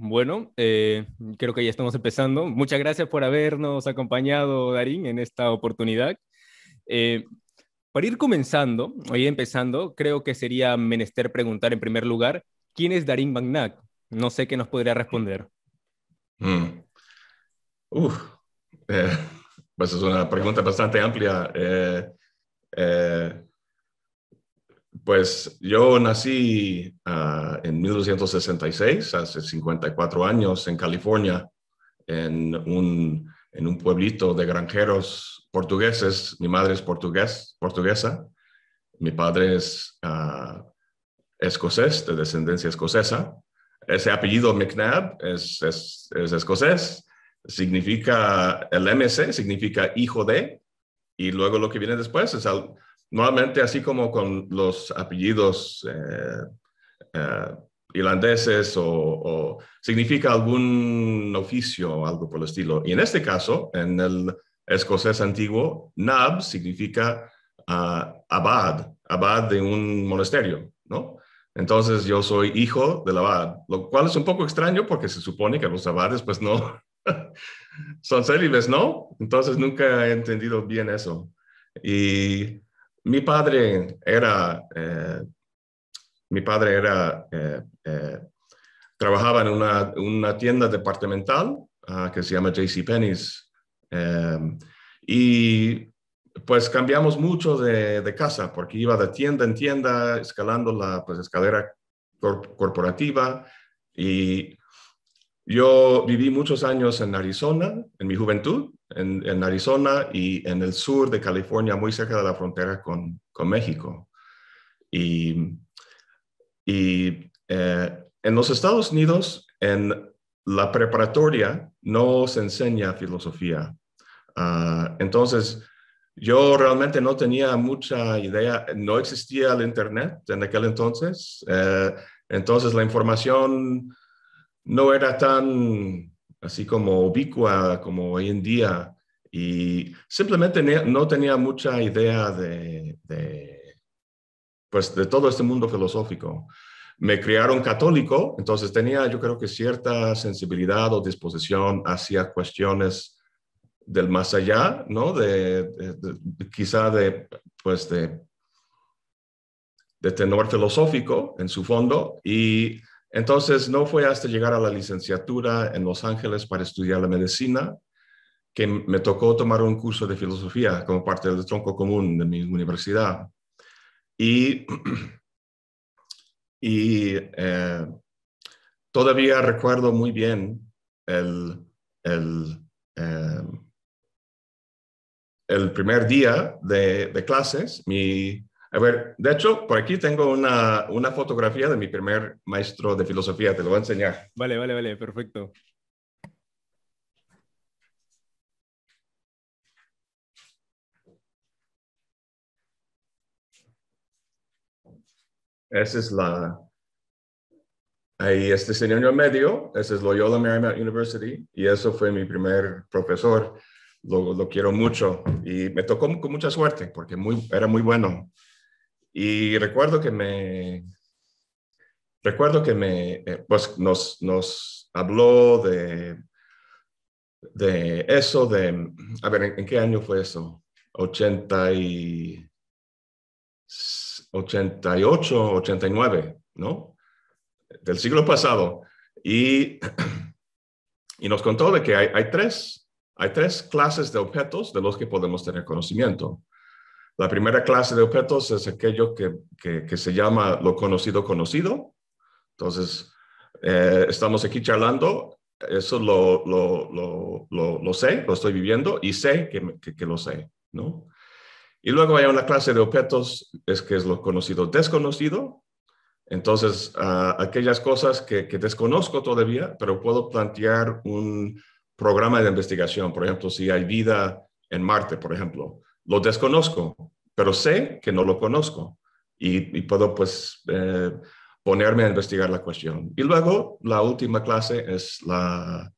Bueno, creo que ya estamos empezando. Muchas gracias por habernos acompañado, Darín, en esta oportunidad. Eh, para ir comenzando, o ir empezando, creo que sería menester preguntar en primer lugar, ¿quién es Darín Bagnac? No sé qué nos podría responder. Mm. Uf, eh, pues es una pregunta bastante amplia. Eh, pues yo nací en 1966, hace 54 años, en California, en un pueblito de granjeros portugueses. Mi madre es portuguesa, mi padre es escocés, de descendencia escocesa. Ese apellido McNabb es escocés, significa, el MC significa hijo de, y luego lo que viene después es normalmente así como con los apellidos eh, irlandeses o significa algún oficio o algo por el estilo. Y en este caso, en el escocés antiguo, Nab significa abad de un monasterio, ¿no? Entonces yo soy hijo del abad, lo cual es un poco extraño porque se supone que los abades pues no son célibes, ¿no? Entonces nunca he entendido bien eso. Y mi padre era trabajaba en una tienda departamental que se llama JCPenney's. Y pues cambiamos mucho de casa porque iba de tienda en tienda, escalando la pues, escalera corporativa. Y yo viví muchos años en Arizona, en mi juventud, en Arizona y en el sur de California, muy cerca de la frontera con México. Y en los Estados Unidos, en la preparatoria, no se enseña filosofía. Entonces, yo realmente no tenía mucha idea, no existía el Internet en aquel entonces. Entonces, la información no era tan así como ubicua como hoy en día. Y simplemente no tenía mucha idea pues, de todo este mundo filosófico. Me criaron católico, entonces tenía yo creo que cierta sensibilidad o disposición hacia cuestiones del más allá, ¿no? Quizá pues de tenor filosófico en su fondo. Y entonces no fue hasta llegar a la licenciatura en Los Ángeles para estudiar la medicina que me tocó tomar un curso de filosofía como parte del tronco común de mi universidad. Y Y todavía recuerdo muy bien el, el, eh, el primer día de clases. A ver, de hecho, por aquí tengo una fotografía de mi primer maestro de filosofía, te lo voy a enseñar. Vale, vale, vale, perfecto. Esa es ahí este señor en medio, ese es Loyola Marymount University, y eso fue mi primer profesor. Lo quiero mucho y me tocó con mucha suerte porque era muy bueno. Y pues nos habló de eso, a ver, ¿en qué año fue eso? 88, 89, ¿no? Del siglo pasado. Y, y nos contó de que hay tres clases de objetos de los que podemos tener conocimiento. La primera clase de objetos es aquello que se llama lo conocido conocido. Entonces, estamos aquí charlando, eso lo sé, lo estoy viviendo y sé que lo sé, ¿no? Y luego hay una clase de objetos, que es lo conocido desconocido. Entonces, aquellas cosas que desconozco todavía, pero puedo plantear un programa de investigación. Por ejemplo, si hay vida en Marte, por ejemplo, lo desconozco, pero sé que no lo conozco y puedo pues ponerme a investigar la cuestión. Y luego la última clase es lo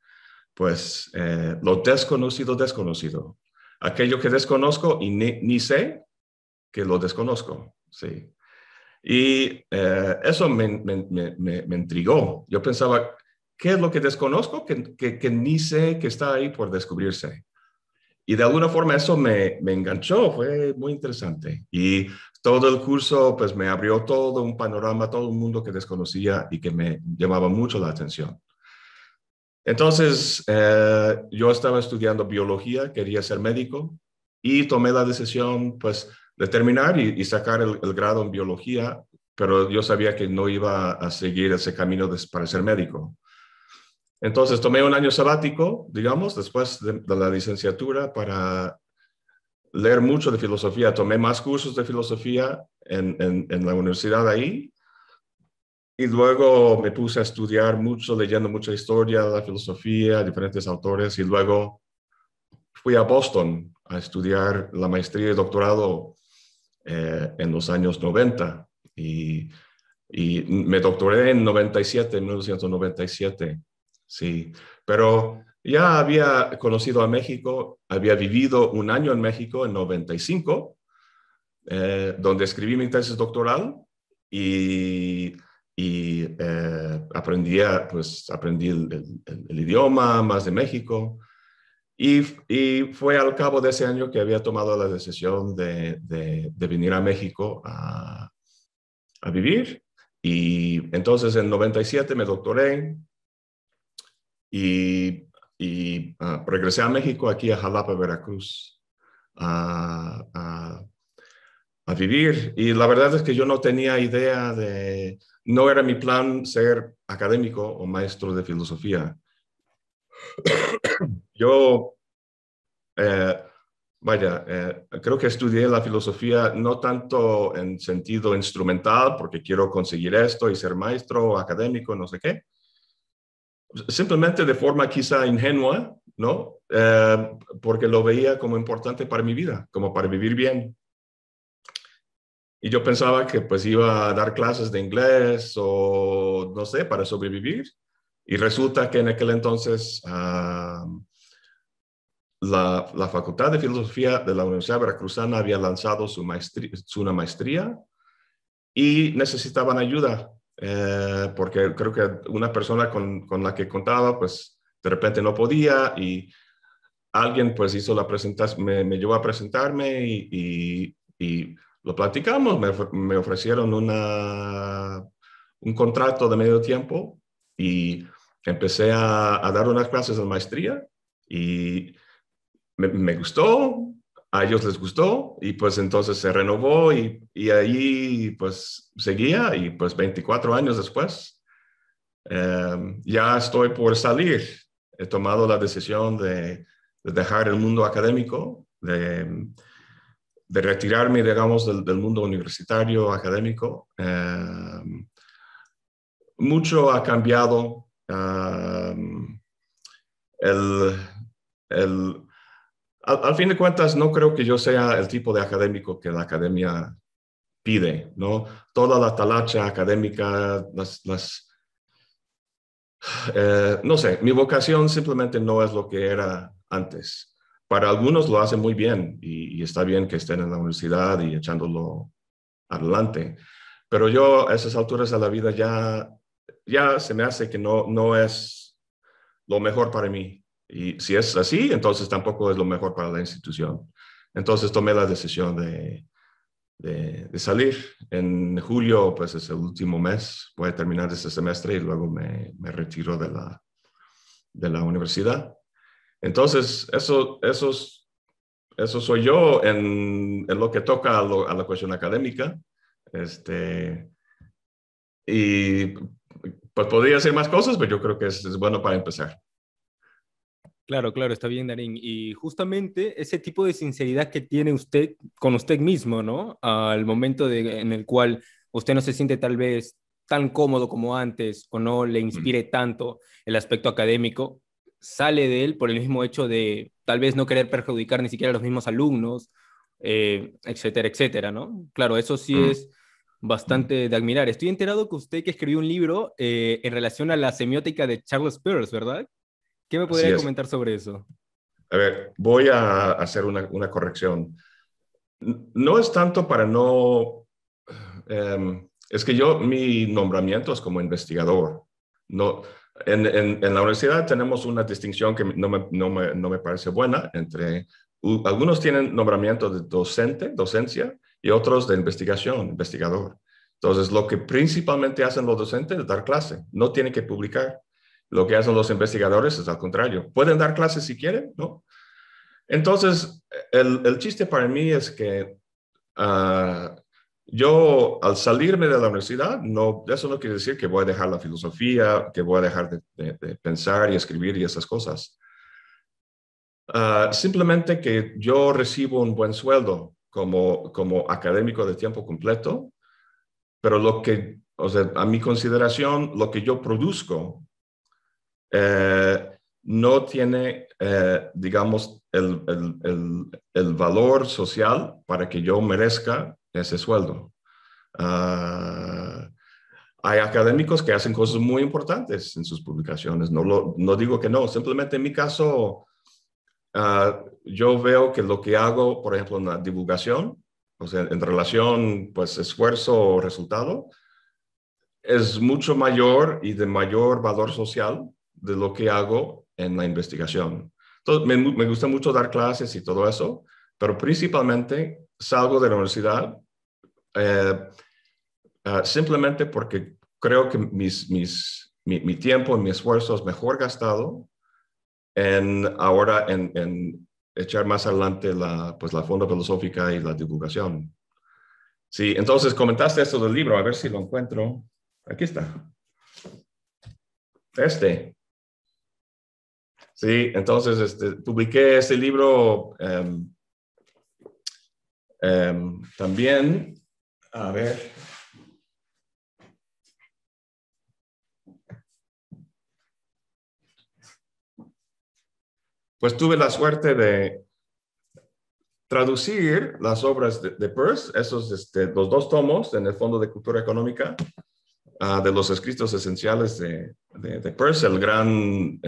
desconocido desconocido. Aquello que desconozco y ni sé que lo desconozco, sí. Y eso me intrigó. Yo pensaba qué es lo que desconozco que ni sé que está ahí por descubrirse. Y de alguna forma eso me enganchó, fue muy interesante. Y todo el curso pues me abrió todo un panorama, todo un mundo que desconocía y que me llamaba mucho la atención. Entonces, yo estaba estudiando biología, quería ser médico y tomé la decisión pues de terminar y sacar el grado en biología, pero yo sabía que no iba a seguir ese camino para ser médico. Entonces tomé un año sabático, digamos, después de la licenciatura para leer mucho de filosofía. Tomé más cursos de filosofía en la universidad ahí y luego me puse a estudiar mucho, leyendo mucha historia de la filosofía, diferentes autores y luego fui a Boston a estudiar la maestría y doctorado en los años 90 y me doctoré en 97, en 1997, sí. Pero ya había conocido a México, había vivido un año en México en 95, donde escribí mi tesis doctoral y, aprendí el idioma más de México. Y fue al cabo de ese año que había tomado la decisión de venir a México a vivir. Y entonces en 97 me doctoré y, regresé a México, aquí a Jalapa, Veracruz, a, a- a vivir. Y la verdad es que yo no tenía idea no era mi plan ser académico o maestro de filosofía. Yo, eh, creo que estudié la filosofía no tanto en sentido instrumental, porque quiero conseguir esto y ser maestro académico, no sé qué, simplemente de forma quizá ingenua, ¿no? Porque lo veía como importante para mi vida, como para vivir bien. Y yo pensaba que pues iba a dar clases de inglés o no sé, para sobrevivir. Y resulta que en aquel entonces la Facultad de Filosofía de la Universidad Veracruzana había lanzado una maestría y necesitaban ayuda, porque creo que una persona con la que contaba, pues de repente no podía y alguien pues hizo la presentación, me llevó a presentarme y lo platicamos, me ofrecieron un contrato de medio tiempo y empecé a dar unas clases de maestría y me gustó, a ellos les gustó y pues entonces se renovó y ahí pues seguía y pues 24 años después ya estoy por salir. He tomado la decisión de dejar el mundo académico, de retirarme, digamos, del mundo universitario académico. Mucho ha cambiado. El, el, al fin de cuentas, no creo que yo sea el tipo de académico que la academia pide, ¿no? Toda la talacha académica, no sé, mi vocación simplemente no es lo que era antes. Para algunos lo hacen muy bien y está bien que estén en la universidad y echándolo adelante, pero yo a esas alturas de la vida ya se me hace que no es lo mejor para mí. Y si es así, entonces tampoco es lo mejor para la institución. Entonces tomé la decisión de salir. En julio, pues es el último mes, voy a terminar este semestre y luego me retiro de la universidad. Entonces, eso soy yo en lo que toca a la cuestión académica. Este, y pues podría hacer más cosas, pero yo creo que es bueno para empezar. Claro, claro, está bien, Darín. Y justamente ese tipo de sinceridad que tiene usted con usted mismo, ¿no? Al momento en el cual usted no se siente tal vez tan cómodo como antes o no le Mm. inspire tanto el aspecto académico, sale de él por el mismo hecho de tal vez no querer perjudicar ni siquiera a los mismos alumnos, etcétera, etcétera, ¿no? Claro, eso sí Mm. es bastante de admirar. Estoy enterado que usted que escribió un libro en relación a la semiótica de Charles Peirce, ¿verdad? ¿Qué me Así podría es. comentar sobre eso? A ver, voy a hacer una corrección. No es tanto para no... es que mi nombramiento es como investigador. No, En la universidad tenemos una distinción que no me parece buena entre algunos tienen nombramiento de docente, docencia, y otros de investigación, investigador. Entonces, lo que principalmente hacen los docentes es dar clase, no tienen que publicar. Lo que hacen los investigadores es al contrario. Pueden dar clases si quieren, ¿no? Entonces, el chiste para mí es que yo, al salirme de la universidad, no, eso no quiere decir que voy a dejar la filosofía, que voy a dejar de pensar y escribir y esas cosas. Simplemente que yo recibo un buen sueldo como académico de tiempo completo, pero o sea, a mi consideración, lo que yo produzco no tiene, digamos, el valor social para que yo merezca ese sueldo. Hay académicos que hacen cosas muy importantes en sus publicaciones, no digo que no, simplemente en mi caso, yo veo que lo que hago, por ejemplo, en la divulgación, o sea, en relación, pues, esfuerzo o resultado, es mucho mayor y de mayor valor social de lo que hago en la investigación. Entonces, me gusta mucho dar clases y todo eso, pero principalmente salgo de la universidad eh, simplemente porque creo que mi tiempo y mi esfuerzo es mejor gastado ahora en echar más adelante pues, la fonda filosófica y la divulgación. Sí, entonces comentaste esto del libro, a ver si lo encuentro. Aquí está. Sí, entonces publiqué este libro también. A ver. Pues tuve la suerte de traducir las obras de Peirce, los dos tomos en el Fondo de Cultura Económica, de los escritos esenciales de Peirce, el gran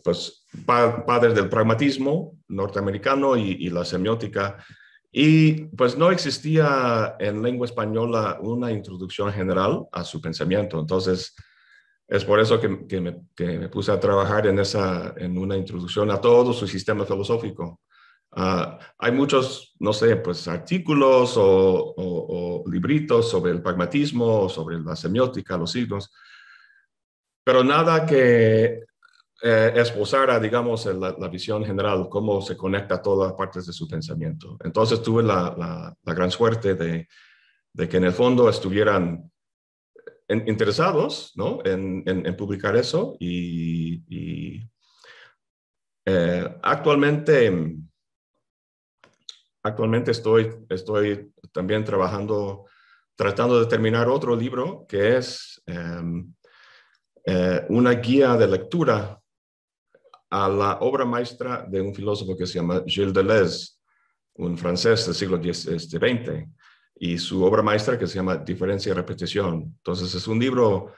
pues, padre del pragmatismo norteamericano y la semiótica. Y pues no existía en lengua española una introducción general a su pensamiento. Entonces, es por eso que me puse a trabajar en una introducción a todo su sistema filosófico. Hay muchos, no sé, pues artículos o libritos sobre el pragmatismo, sobre la semiótica, los signos, pero nada que esbozara, digamos, la visión general, cómo se conecta todas las partes de su pensamiento. Entonces tuve la gran suerte de que en el fondo estuvieran interesados, ¿no? en publicar eso y actualmente estoy también tratando de terminar otro libro que es una guía de lectura a la obra maestra de un filósofo que se llama Gilles Deleuze, un francés del siglo XX, y su obra maestra que se llama Diferencia y Repetición. Entonces es un libro,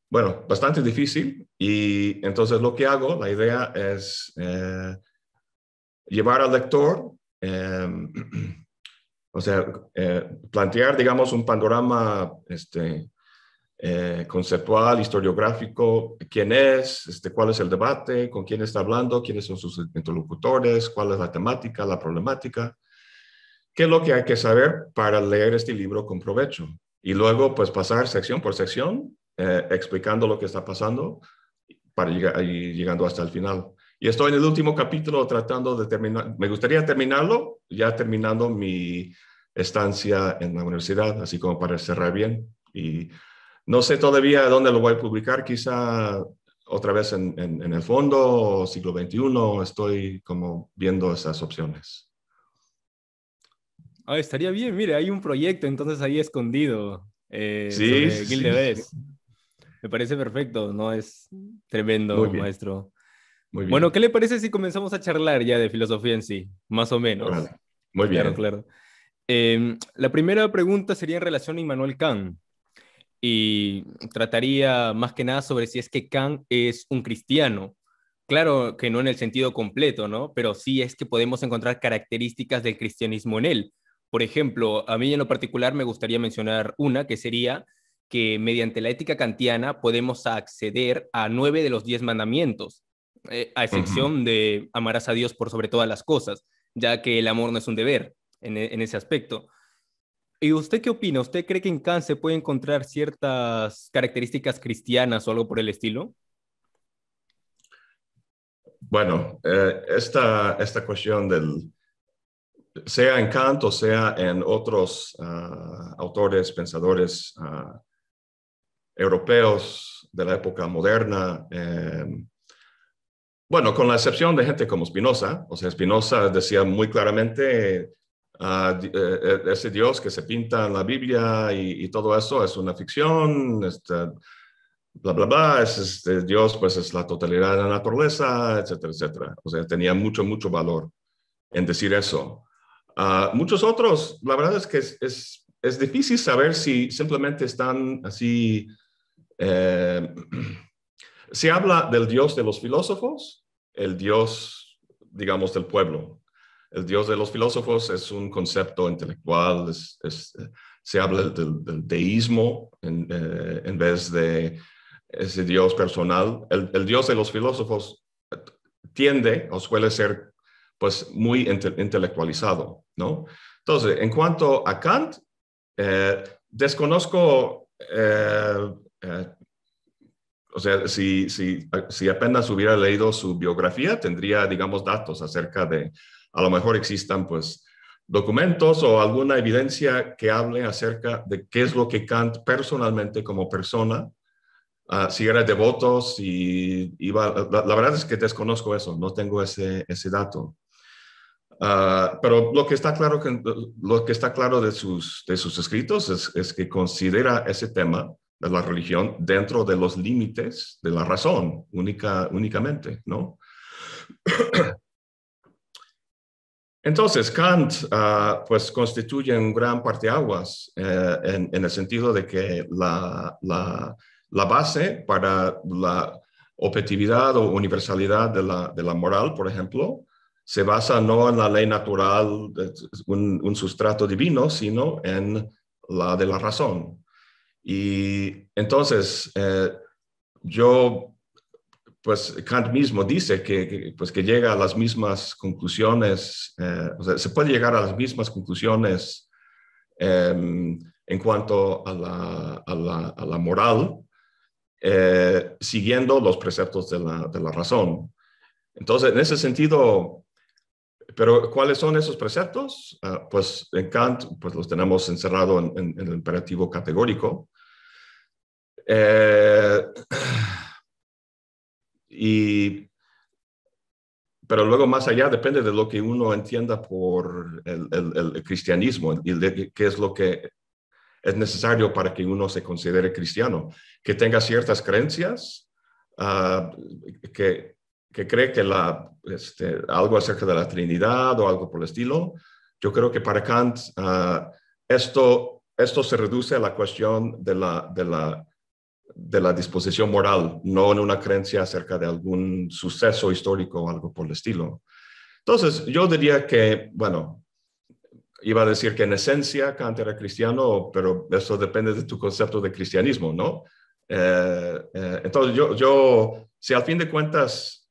bueno, bastante difícil, y entonces lo que hago, la idea es llevar al lector, o sea, plantear, digamos, un panorama conceptual, historiográfico, quién es, cuál es el debate, con quién está hablando, quiénes son sus interlocutores, cuál es la temática, la problemática, qué es lo que hay que saber para leer este libro con provecho. Y luego, pues, pasar sección por sección, explicando lo que está pasando para llegando hasta el final. Y estoy en el último capítulo tratando de terminar, me gustaría terminarlo, ya terminando mi estancia en la universidad, así como para cerrar bien. Y no sé todavía dónde lo voy a publicar, quizá otra vez en el fondo, siglo XXI, estoy como viendo esas opciones. Estaría bien, mire, hay un proyecto entonces ahí escondido Sí, sobre sí, sí. Gilles. Me parece perfecto, ¿no? Es Muy tremendo, bien, maestro. muy Bueno, bien. ¿qué le parece si comenzamos a charlar ya de filosofía en sí? Más o menos. Órale. Muy Claro, bien. claro. La primera pregunta sería en relación a Immanuel Kant y trataría más que nada sobre si es que Kant es un cristiano. Claro que no en el sentido completo, ¿no? Pero sí es que podemos encontrar características del cristianismo en él. Por ejemplo, a mí en lo particular me gustaría mencionar una que sería que mediante la ética kantiana podemos acceder a 9 de los 10 mandamientos, a Ujú. excepción de amarás a Dios por sobre todas las cosas, ya que el amor no es un deber en ese aspecto. ¿Y usted qué opina? ¿Usted cree que en Kant se puede encontrar ciertas características cristianas o algo por el estilo? Bueno, esta cuestión sea en Kant o sea en otros autores, pensadores europeos de la época moderna, bueno, con la excepción de gente como Spinoza, o sea, Spinoza decía muy claramente, ese Dios que se pinta en la Biblia y todo eso es una ficción, bla, bla, bla, Dios pues es la totalidad de la naturaleza, etcétera, etcétera. O sea, tenía mucho, mucho valor en decir eso. Muchos otros, la verdad es que es difícil saber si simplemente están así. eh, Se habla del Dios de los filósofos, el Dios, digamos, del pueblo. El Dios de los filósofos es un concepto intelectual, se habla del deísmo en vez de ese Dios personal. El Dios de los filósofos tiende o suele ser pues muy intelectualizado, ¿no? Entonces, en cuanto a Kant, desconozco o sea, si apenas hubiera leído su biografía, tendría, digamos, datos acerca de, a lo mejor existan, pues, documentos o alguna evidencia que hable acerca de qué es lo que Kant personalmente como persona, si era devoto, si iba, la verdad es que desconozco eso, no tengo ese dato. Pero lo que está claro de sus escritos es que considera ese tema de la religión dentro de los límites de la razón únicamente, ¿no? Entonces, Kant, pues, constituye un gran parteaguas en el sentido de que la base para la objetividad o universalidad de la moral, por ejemplo, se basa no en la ley natural, un sustrato divino, sino en la de la razón. Y entonces, yo pues Kant mismo dice pues, que llega a las mismas conclusiones, o sea, se puede llegar a las mismas conclusiones en cuanto a a la moral, siguiendo los preceptos de la razón. Entonces, en ese sentido, pero ¿cuáles son esos preceptos? Pues en Kant pues, los tenemos encerrados en el imperativo categórico. Eh, y pero luego más allá depende de lo que uno entienda por el cristianismo y de qué es lo que es necesario para que uno se considere cristiano, que tenga ciertas creencias, uh, que, que cree que algo acerca de la Trinidad o algo por el estilo. Yo creo que para Kant esto se reduce a la cuestión de la disposición moral, no en una creencia acerca de algún suceso histórico o algo por el estilo. Entonces, yo diría que, bueno, iba a decir que en esencia Kant era cristiano, pero eso depende de tu concepto de cristianismo, ¿no? Entonces, si al fin de cuentas,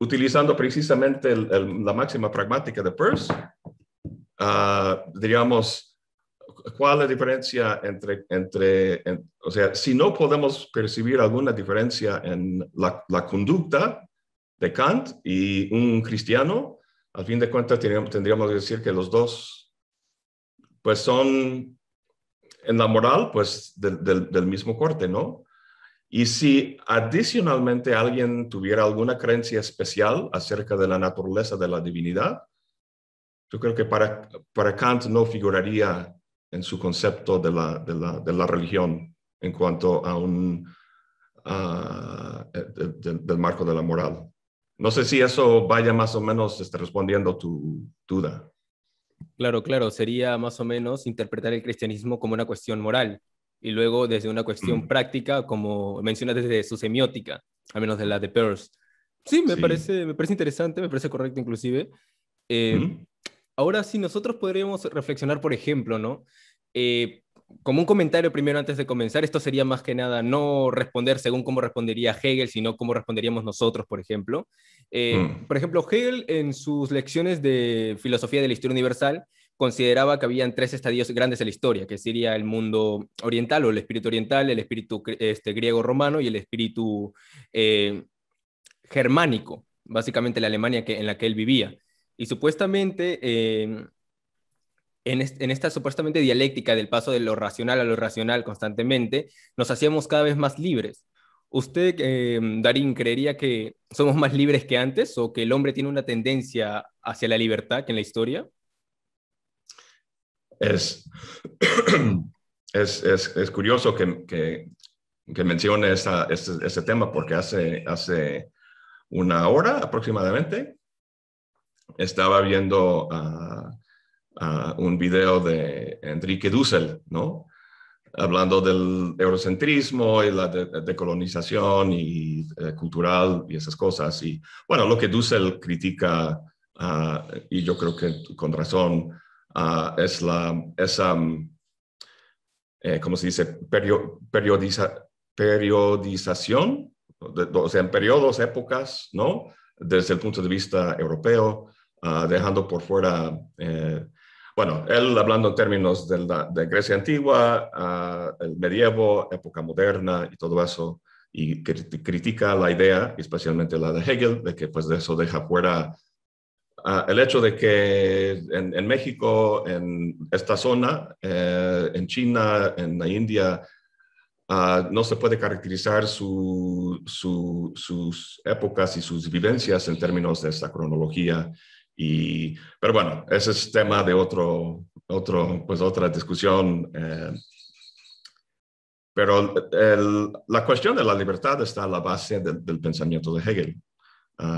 utilizando precisamente la máxima pragmática de Peirce, diríamos, ¿cuál es la diferencia o sea, si no podemos percibir alguna diferencia en la conducta de Kant y un cristiano, al fin de cuentas tendríamos que decir que los dos, pues son en la moral, pues del mismo corte, ¿no? Y si adicionalmente alguien tuviera alguna creencia especial acerca de la naturaleza de la divinidad, yo creo que para Kant no figuraría en su concepto de la religión en cuanto a del marco de la moral. No sé si eso vaya más o menos respondiendo tu duda. Claro, claro, sería más o menos interpretar el cristianismo como una cuestión moral y luego desde una cuestión Mm, práctica, como mencionas desde su semiótica, al menos de la de Peirce. Sí, sí. me parece interesante, me parece correcto inclusive. Eh, Mm, Ahora sí, nosotros podríamos reflexionar, por ejemplo, ¿no? Eh, como un comentario primero antes de comenzar, esto sería más que nada no responder según cómo respondería Hegel, sino cómo responderíamos nosotros, por ejemplo. Mm, Por ejemplo, Hegel en sus lecciones de filosofía de la historia universal consideraba que habían tres estadios grandes en la historia, que sería el mundo oriental o el espíritu oriental, el espíritu griego-romano y el espíritu eh, germánico, básicamente la Alemania en la que él vivía. Y supuestamente en esta supuestamente dialéctica del paso de lo racional a lo irracional constantemente, nos hacíamos cada vez más libres. ¿Usted, Darín, creería que somos más libres que antes o que el hombre tiene una tendencia hacia la libertad que en la historia? es, es curioso que mencione este tema porque hace una hora aproximadamente estaba viendo un video de Enrique Dussel, ¿no? Hablando del eurocentrismo y la decolonización y cultural y esas cosas. Y bueno, lo que Dussel critica, y yo creo que con razón, es esa, ¿cómo se dice? Periodización, o sea, en periodos, épocas, ¿no? Desde el punto de vista europeo, dejando por fuera, bueno, él hablando en términos de Grecia antigua, el medievo, época moderna y todo eso, y critica la idea, especialmente la de Hegel, de que pues de eso deja fuera el hecho de que en México, en esta zona, en China, en la India, no se puede caracterizar sus épocas y sus vivencias en términos de esta cronología. Pero bueno, ese es tema de pues otra discusión. Pero la cuestión de la libertad está a la base del pensamiento de Hegel,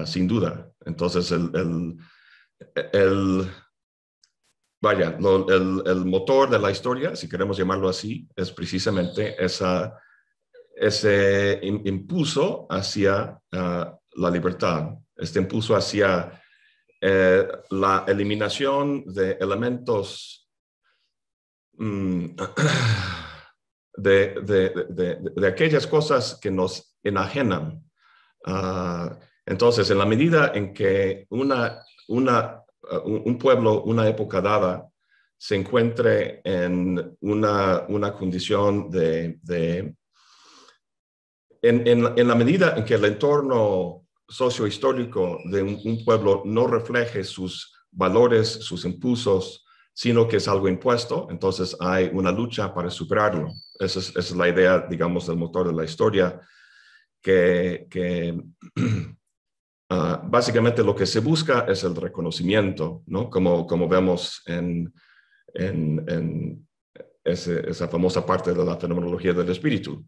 sin duda. Entonces, el, vaya, el motor de la historia, si queremos llamarlo así, es precisamente ese impulso hacia la libertad, este impulso hacia la eliminación de elementos mm, de aquellas cosas que nos enajenan. Entonces, en la medida en que un pueblo, una época dada, se encuentre en una condición en la medida en que el entorno sociohistórico de un pueblo no refleje sus valores, sus impulsos, sino que es algo impuesto, entonces hay una lucha para superarlo. Esa es la idea, digamos, del motor de la historia, que básicamente lo que se busca es el reconocimiento, ¿no? Como vemos en esa famosa parte de la fenomenología del espíritu,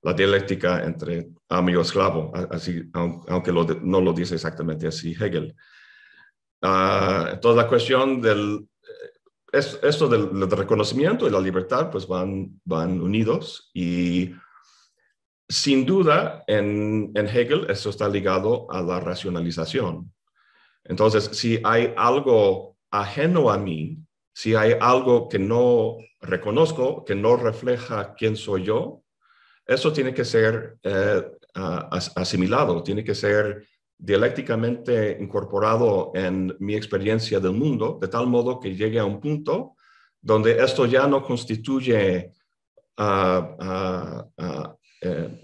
la dialéctica entre amo y esclavo, así, aunque no lo dice exactamente así Hegel. Entonces la cuestión esto del reconocimiento y la libertad pues van unidos y sin duda en Hegel eso está ligado a la racionalización. Entonces, si hay algo ajeno a mí, si hay algo que no reconozco, que no refleja quién soy yo, eso tiene que ser asimilado, tiene que ser dialécticamente incorporado en mi experiencia del mundo, de tal modo que llegue a un punto donde esto ya no constituye,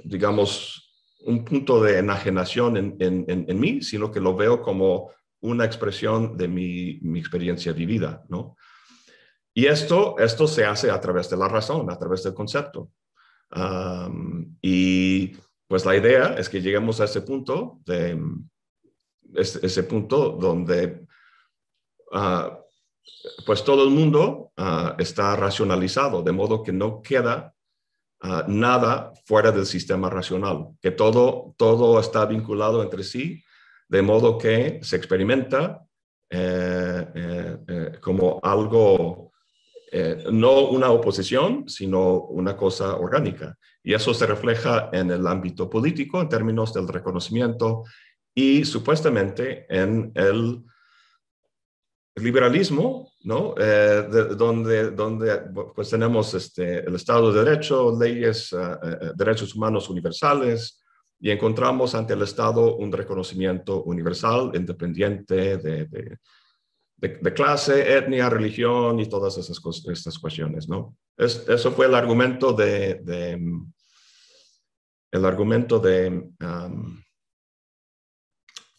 digamos, un punto de enajenación en mí, sino que lo veo como una expresión de mi experiencia vivida, ¿no? Y esto se hace a través de la razón, a través del concepto. Y pues la idea es que lleguemos a ese punto donde pues todo el mundo está racionalizado, de modo que no queda nada fuera del sistema racional, que todo está vinculado entre sí, de modo que se experimenta como algo, no una oposición, sino una cosa orgánica. Y eso se refleja en el ámbito político, en términos del reconocimiento y supuestamente en liberalismo, ¿no? Donde pues tenemos el Estado de Derecho, leyes, derechos humanos universales, y encontramos ante el Estado un reconocimiento universal, independiente de clase, etnia, religión y todas estas cuestiones, ¿no? Eso fue el argumento de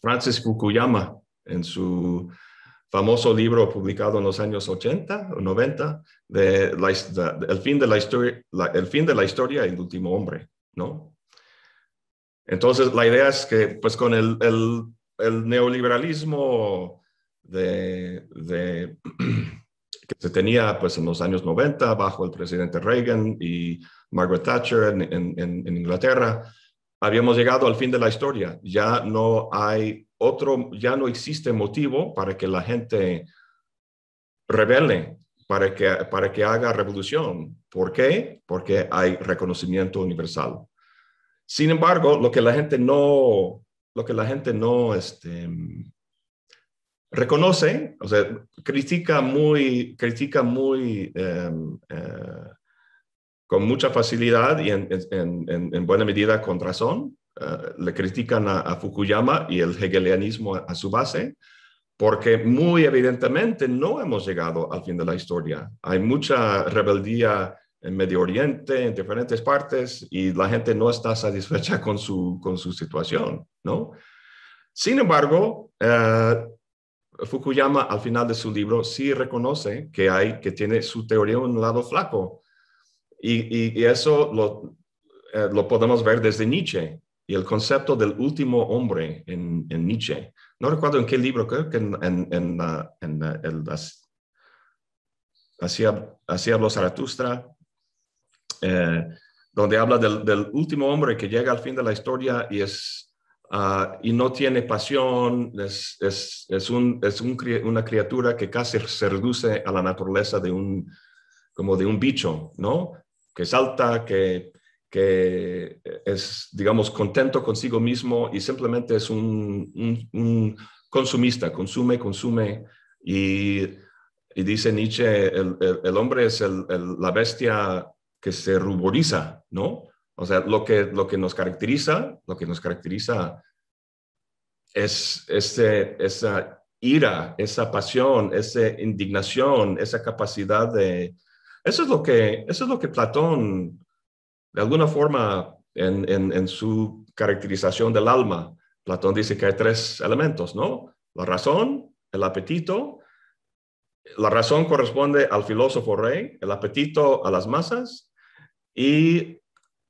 Francis Fukuyama en su famoso libro publicado en los años 80 o 90, el fin de la historia, el fin de la historia y el último hombre, ¿no? Entonces, la idea es que, pues, con el neoliberalismo que se tenía, pues, en los años 90 bajo el presidente Reagan y Margaret Thatcher en Inglaterra, habíamos llegado al fin de la historia. Ya no existe motivo para que la gente rebele, para que haga revolución. ¿Por qué? Porque hay reconocimiento universal. Sin embargo, lo que la gente no reconoce, o sea, critica muy con mucha facilidad y en buena medida con razón. Le critican a Fukuyama y el hegelianismo a su base, porque muy evidentemente no hemos llegado al fin de la historia. Hay mucha rebeldía en Medio Oriente, en diferentes partes, y la gente no está satisfecha con su situación, ¿no? Sin embargo, Fukuyama al final de su libro sí reconoce que tiene su teoría un lado flaco, y eso lo podemos ver desde Nietzsche y el concepto del último hombre en Nietzsche. No recuerdo en qué libro, creo que Así habló Zaratustra, donde habla del último hombre que llega al fin de la historia y no tiene pasión, es una criatura que casi se reduce a la naturaleza como de un bicho, ¿no? Que salta, que es, digamos, contento consigo mismo y simplemente es un consumista, consume y dice Nietzsche, el hombre es la bestia que se ruboriza, ¿no? O sea, lo que nos caracteriza es esa ira, esa pasión, esa indignación, esa capacidad de... Eso es lo que Platón, de alguna forma, en su caracterización del alma, Platón dice que hay tres elementos, ¿no? La razón, el apetito. La razón corresponde al filósofo rey, el apetito a las masas y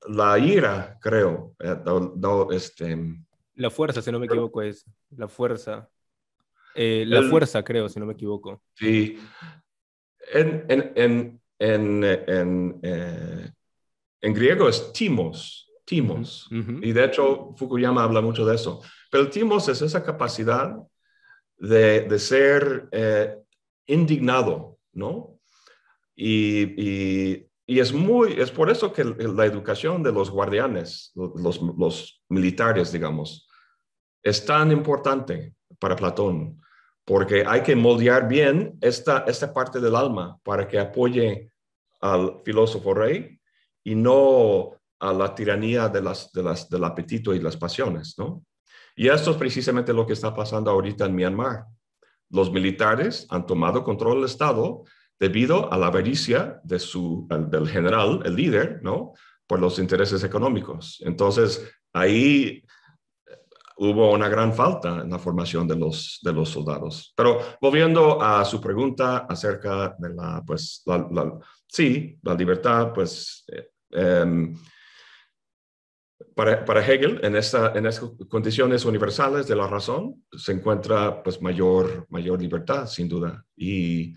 la ira, creo. La fuerza, si no me equivoco, es la fuerza. La El, fuerza, creo, si no me equivoco. sí, en, en, en, en griego es Ujú, timos. ujú. Y de hecho, Fukuyama habla mucho de eso. Pero el timos es esa capacidad de ser indignado, ¿no? Y es por eso que la educación de los guardianes, los militares, digamos, es tan importante para Platón, porque hay que moldear bien esta parte del alma para que apoye al filósofo rey y no a la tiranía del apetito y las pasiones, ¿no? Y esto es precisamente lo que está pasando ahorita en Myanmar. Los militares han tomado control del Estado debido a la avaricia del general, el líder, ¿no? Por los intereses económicos. Entonces, ahí hubo una gran falta en la formación de los soldados. Pero volviendo a su pregunta acerca de la libertad, pues para Hegel, en esas condiciones universales de la razón, se encuentra pues mayor libertad, sin duda. Y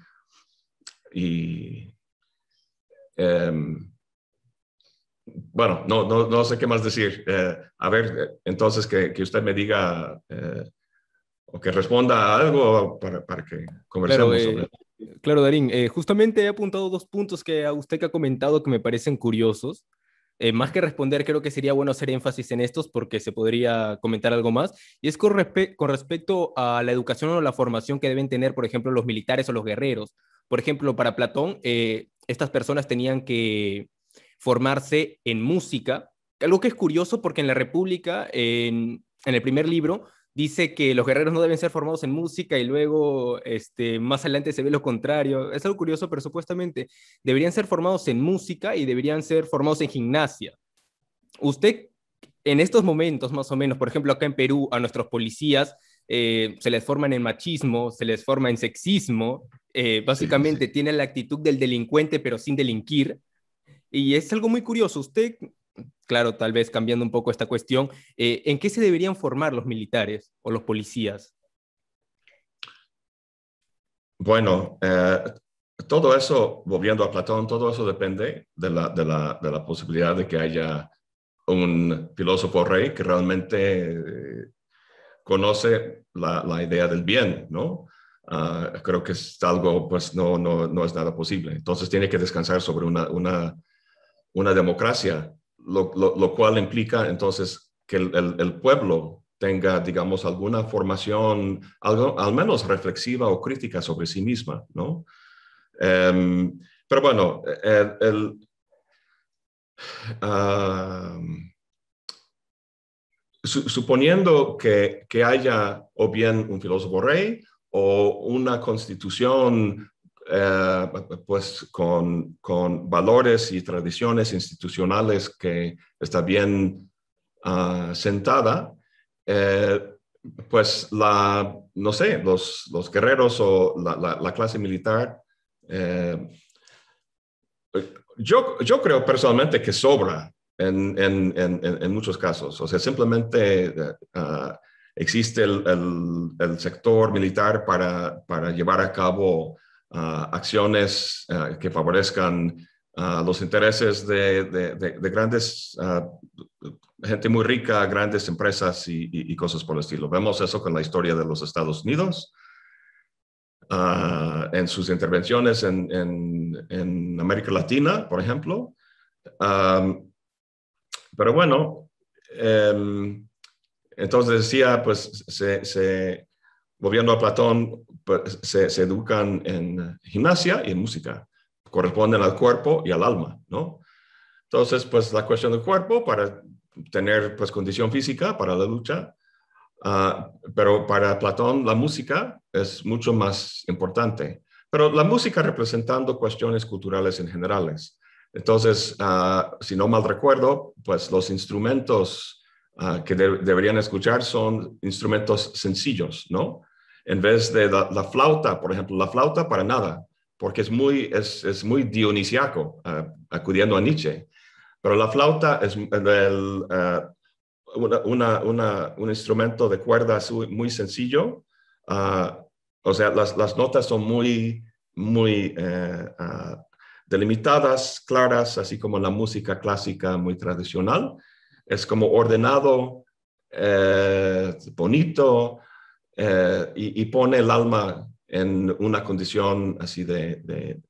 bueno, no sé qué más decir. A ver, entonces que usted me diga o que responda a algo para que Claro, conversemos sobre eso. claro, Darín. Justamente he apuntado dos puntos que a usted que ha comentado que me parecen curiosos. Más que responder, creo que sería bueno hacer énfasis en estos porque se podría comentar algo más. Y es con respecto a la educación o la formación que deben tener, por ejemplo, los militares o los guerreros. Por ejemplo, para Platón, estas personas tenían que formarse en música, algo que es curioso porque en la República, en el primer libro, dice que los guerreros no deben ser formados en música y luego más adelante se ve lo contrario. Es algo curioso, pero supuestamente deberían ser formados en música y deberían ser formados en gimnasia. Usted, en estos momentos, más o menos, por ejemplo, acá en Perú, a nuestros policías se les forman en machismo, se les forma en sexismo, Sí, sí, básicamente sí. tienen la actitud del delincuente, pero sin delinquir. Y es algo muy curioso. Usted, claro, tal vez cambiando un poco esta cuestión, ¿en qué se deberían formar los militares o los policías? Bueno, todo eso, volviendo a Platón, todo eso depende de la posibilidad de que haya un filósofo rey que realmente conoce la idea del bien, ¿no? Creo que es algo, pues no es nada posible. Entonces tiene que descansar sobre una democracia, lo cual implica entonces que el pueblo tenga, digamos, alguna formación, algo, al menos reflexiva o crítica sobre sí misma, ¿no? Pero bueno, uh, suponiendo que haya o bien un filósofo rey o una constitución pues con valores y tradiciones institucionales que está bien sentada, eh, pues no sé, los guerreros o la clase militar, eh, yo creo personalmente que sobra en muchos casos. O sea, simplemente existe el sector militar para llevar a cabo acciones que favorezcan los intereses de grandes, gente muy rica, grandes empresas y cosas por el estilo. Vemos eso con la historia de los Estados Unidos en sus intervenciones en América Latina, por ejemplo. Um, pero bueno, entonces decía, pues, volviendo a Platón, pues, se educan en gimnasia y en música. Corresponden al cuerpo y al alma, ¿no? Entonces, pues, la cuestión del cuerpo para tener, pues, condición física para la lucha. Pero para Platón la música es mucho más importante. Pero la música representando cuestiones culturales en generales. Entonces, si no mal recuerdo, pues los instrumentos que deberían escuchar son instrumentos sencillos, ¿no? En vez de la flauta, por ejemplo, la flauta para nada, porque es muy dionisiaco, acudiendo a Nietzsche. Pero la flauta es un instrumento de cuerdas muy sencillo. Uh, o sea, las notas son muy delimitadas, claras, así como la música clásica muy tradicional. Es como ordenado, bonito, y pone el alma en una condición así de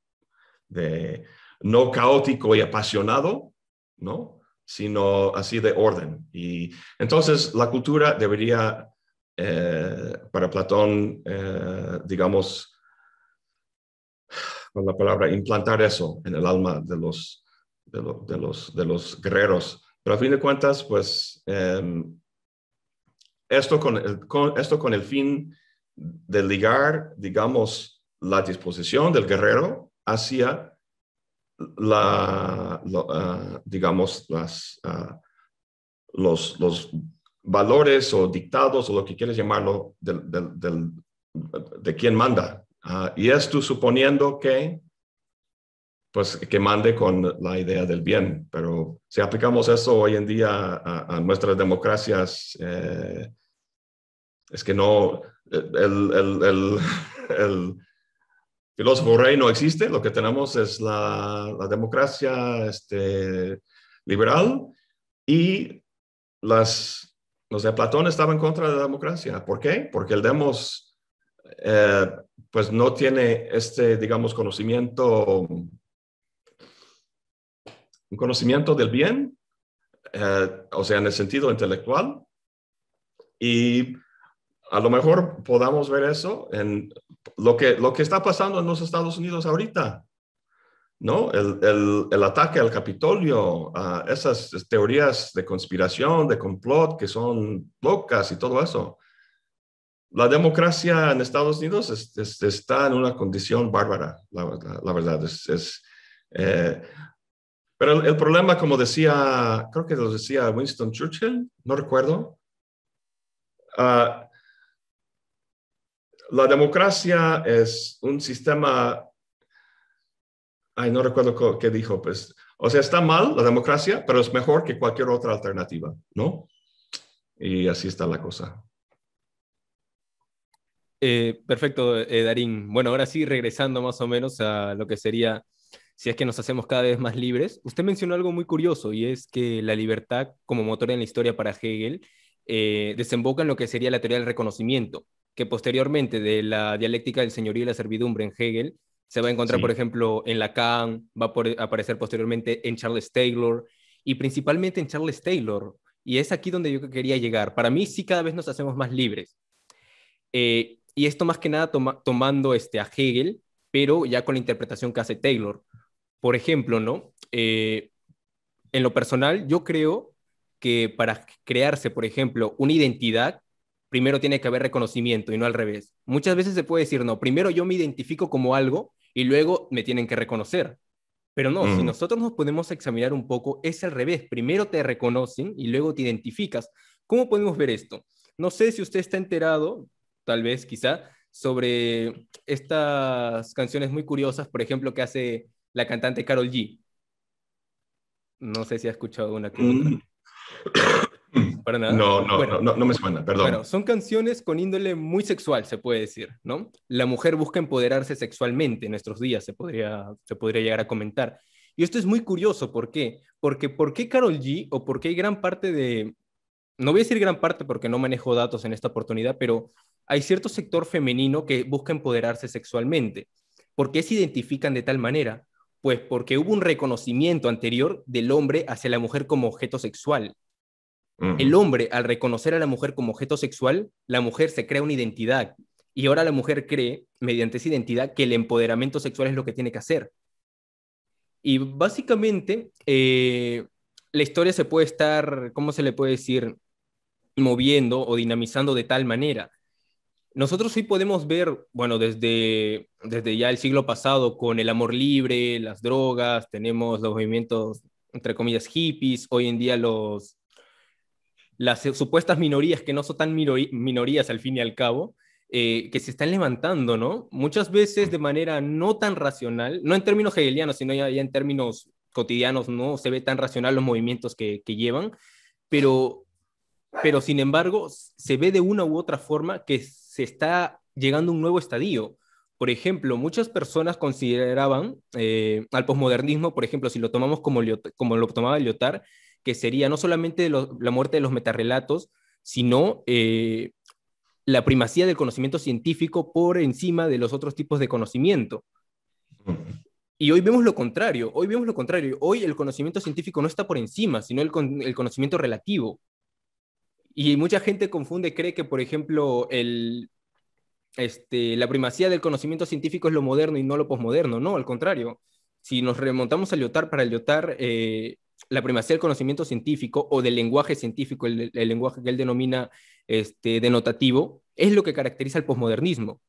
no caótico y apasionado, ¿no? Sino así de orden. Y entonces la cultura debería, para Platón, digamos, con la palabra, implantar eso en el alma de los guerreros. Pero a fin de cuentas, pues, esto con el fin de ligar, digamos, la disposición del guerrero hacia digamos, los valores o dictados o lo que quieres llamarlo de quien manda. Y esto suponiendo pues, que mande con la idea del bien. Pero si aplicamos eso hoy en día a nuestras democracias, es que no, el filósofo rey no existe, lo que tenemos es la democracia liberal y no sé, Platón estaba en contra de la democracia. ¿Por qué? Porque el demos eh, pues no tiene digamos, un conocimiento del bien o sea, en el sentido intelectual, y a lo mejor podamos ver eso en lo que está pasando en los Estados Unidos ahorita, ¿no? El ataque al Capitolio, esas teorías de conspiración, de complot que son locas y todo eso. La democracia en Estados Unidos está en una condición bárbara, la verdad. Eh, pero el problema, como decía, creo que lo decía Winston Churchill, no recuerdo, uh, la democracia es un sistema, ay, no recuerdo qué dijo, pues, o sea, está mal la democracia, pero es mejor que cualquier otra alternativa, ¿no? Y así está la cosa. Perfecto, Darín. Bueno, ahora sí, regresando más o menos a lo que sería, si es que nos hacemos cada vez más libres, usted mencionó algo muy curioso y es que la libertad como motor en la historia para Hegel desemboca en lo que sería la teoría del reconocimiento, que posteriormente de la dialéctica del señorío y la servidumbre en Hegel se va a encontrar, por Sí. ejemplo, en Lacan, va a aparecer posteriormente en Charles Taylor y principalmente en Charles Taylor. Y es aquí donde yo quería llegar. Para mí sí cada vez nos hacemos más libres. Y esto más que nada tomando a Hegel, pero ya con la interpretación que hace Taylor. Por ejemplo, ¿no? En lo personal, yo creo que para crearse, por ejemplo, una identidad, primero tiene que haber reconocimiento y no al revés. Muchas veces se puede decir, no, primero yo me identifico como algo y luego me tienen que reconocer. Pero no, si Mm. nosotros nos podemos examinar un poco, es al revés. Primero te reconocen y luego te identificas. ¿Cómo podemos ver esto? No sé si usted está enterado, tal vez, quizá, sobre estas canciones muy curiosas, por ejemplo, que hace la cantante Karol G. No sé si ha escuchado una que otra. Mm. Para nada. No, no, no, Bueno, no, no me suena, bueno, perdón. son canciones con índole muy sexual, se puede decir, ¿no? La mujer busca empoderarse sexualmente en nuestros días, se podría llegar a comentar. Y esto es muy curioso, ¿por qué? Porque ¿por qué Karol G o por qué gran parte de, no voy a decir gran parte porque no manejo datos en esta oportunidad, pero hay cierto sector femenino que busca empoderarse sexualmente? ¿Por qué se identifican de tal manera? Pues porque hubo un reconocimiento anterior del hombre hacia la mujer como objeto sexual. El Ujú. hombre, al reconocer a la mujer como objeto sexual, la mujer se crea una identidad. Y ahora la mujer cree, mediante esa identidad, que el empoderamiento sexual es lo que tiene que hacer. Y básicamente, la historia se puede estar, ¿cómo se le puede decir?, moviendo o dinamizando de tal manera. Nosotros hoy podemos ver, bueno, desde ya el siglo pasado, con el amor libre, las drogas, tenemos los movimientos, entre comillas, hippies, hoy en día las supuestas minorías que no son tan minorías al fin y al cabo, que se están levantando, ¿no? Muchas veces de manera no tan racional, no en términos hegelianos, sino ya en términos cotidianos, no se ve tan racional los movimientos que llevan, pero, pero sin embargo se ve de una u otra forma que se está llegando a un nuevo estadio. Por ejemplo, muchas personas consideraban al posmodernismo, por ejemplo, si lo tomamos como lo tomaba Lyotard, que sería no solamente la muerte de los metarrelatos, sino la primacía del conocimiento científico por encima de los otros tipos de conocimiento. Ujú. Y hoy vemos lo contrario, hoy vemos lo contrario. Hoy el conocimiento científico no está por encima, sino el conocimiento relativo. Y mucha gente confunde, cree que, por ejemplo, la primacía del conocimiento científico es lo moderno y no lo posmoderno. No, al contrario. Si nos remontamos a Lyotard, para Lyotard, la primacía del conocimiento científico o del lenguaje científico, el lenguaje que él denomina denotativo, es lo que caracteriza el posmodernismo.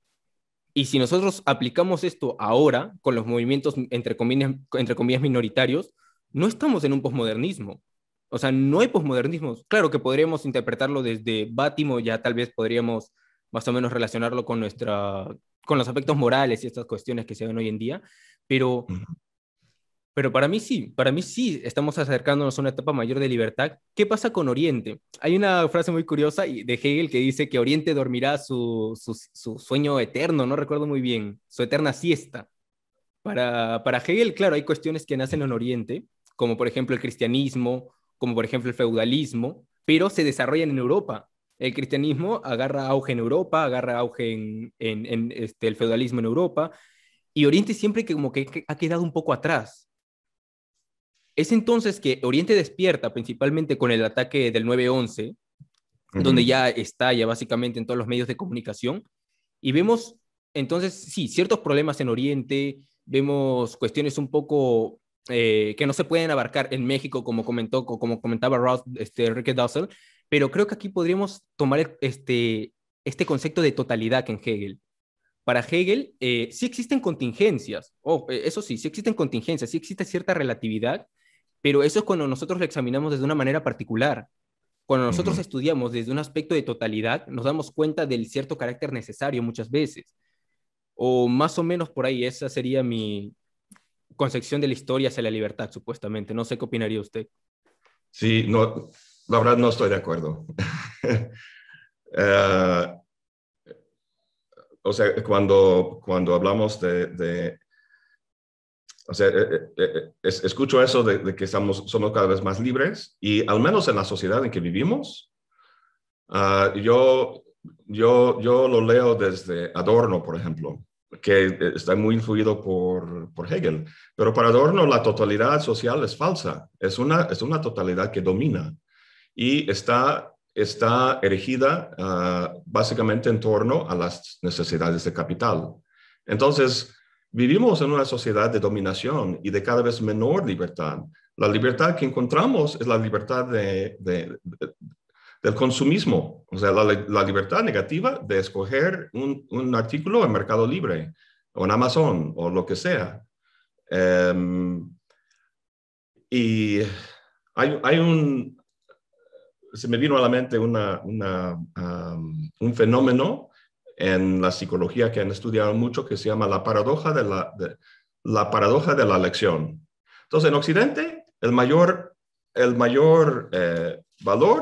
Y si nosotros aplicamos esto ahora con los movimientos, entre comillas minoritarios, no estamos en un posmodernismo. O sea, no hay posmodernismo. Claro que podríamos interpretarlo desde Bátimo, ya tal vez podríamos más o menos relacionarlo con los aspectos morales y estas cuestiones que se ven hoy en día, pero Ujú. para mí sí estamos acercándonos a una etapa mayor de libertad. ¿Qué pasa con Oriente? Hay una frase muy curiosa de Hegel que dice que Oriente dormirá su sueño eterno, no recuerdo muy bien, su eterna siesta. Para Hegel, claro, hay cuestiones que nacen en Oriente, como por ejemplo el cristianismo, como por ejemplo el feudalismo, pero se desarrollan en Europa. El cristianismo agarra auge en Europa, agarra auge en el feudalismo en Europa, y Oriente siempre que como que ha quedado un poco atrás. Es entonces que Oriente despierta principalmente con el ataque del 9/11, donde ya está ya básicamente en todos los medios de comunicación, y vemos entonces, sí, ciertos problemas en Oriente, vemos cuestiones un poco que no se pueden abarcar en México, como comentaba Ross, Enrique Dussel, pero creo que aquí podríamos tomar este concepto de totalidad en Hegel. Para Hegel, sí existen contingencias, eso sí, sí existen contingencias, sí existe cierta relatividad, pero eso es cuando nosotros lo examinamos desde una manera particular. Cuando nosotros estudiamos desde un aspecto de totalidad, nos damos cuenta del cierto carácter necesario muchas veces. O más o menos por ahí, esa sería mi concepción de la historia hacia la libertad, supuestamente. No sé qué opinaría usted. Sí, no, la verdad no estoy de acuerdo. uh, o sea, cuando hablamos o sea, escucho eso de que somos cada vez más libres y al menos en la sociedad en que vivimos, yo lo leo desde Adorno, por ejemplo, que está muy influido por Hegel. Pero para Adorno la totalidad social es falsa, es una totalidad que domina y está erigida básicamente en torno a las necesidades de capital. Entonces, vivimos en una sociedad de dominación y de cada vez menor libertad. La libertad que encontramos es la libertad del consumismo, o sea, la libertad negativa de escoger un artículo en Mercado Libre o en Amazon o lo que sea. Y se me vino a la mente un fenómeno en la psicología que han estudiado mucho que se llama la paradoja la paradoja de la elección. Entonces, en Occidente, el mayor valor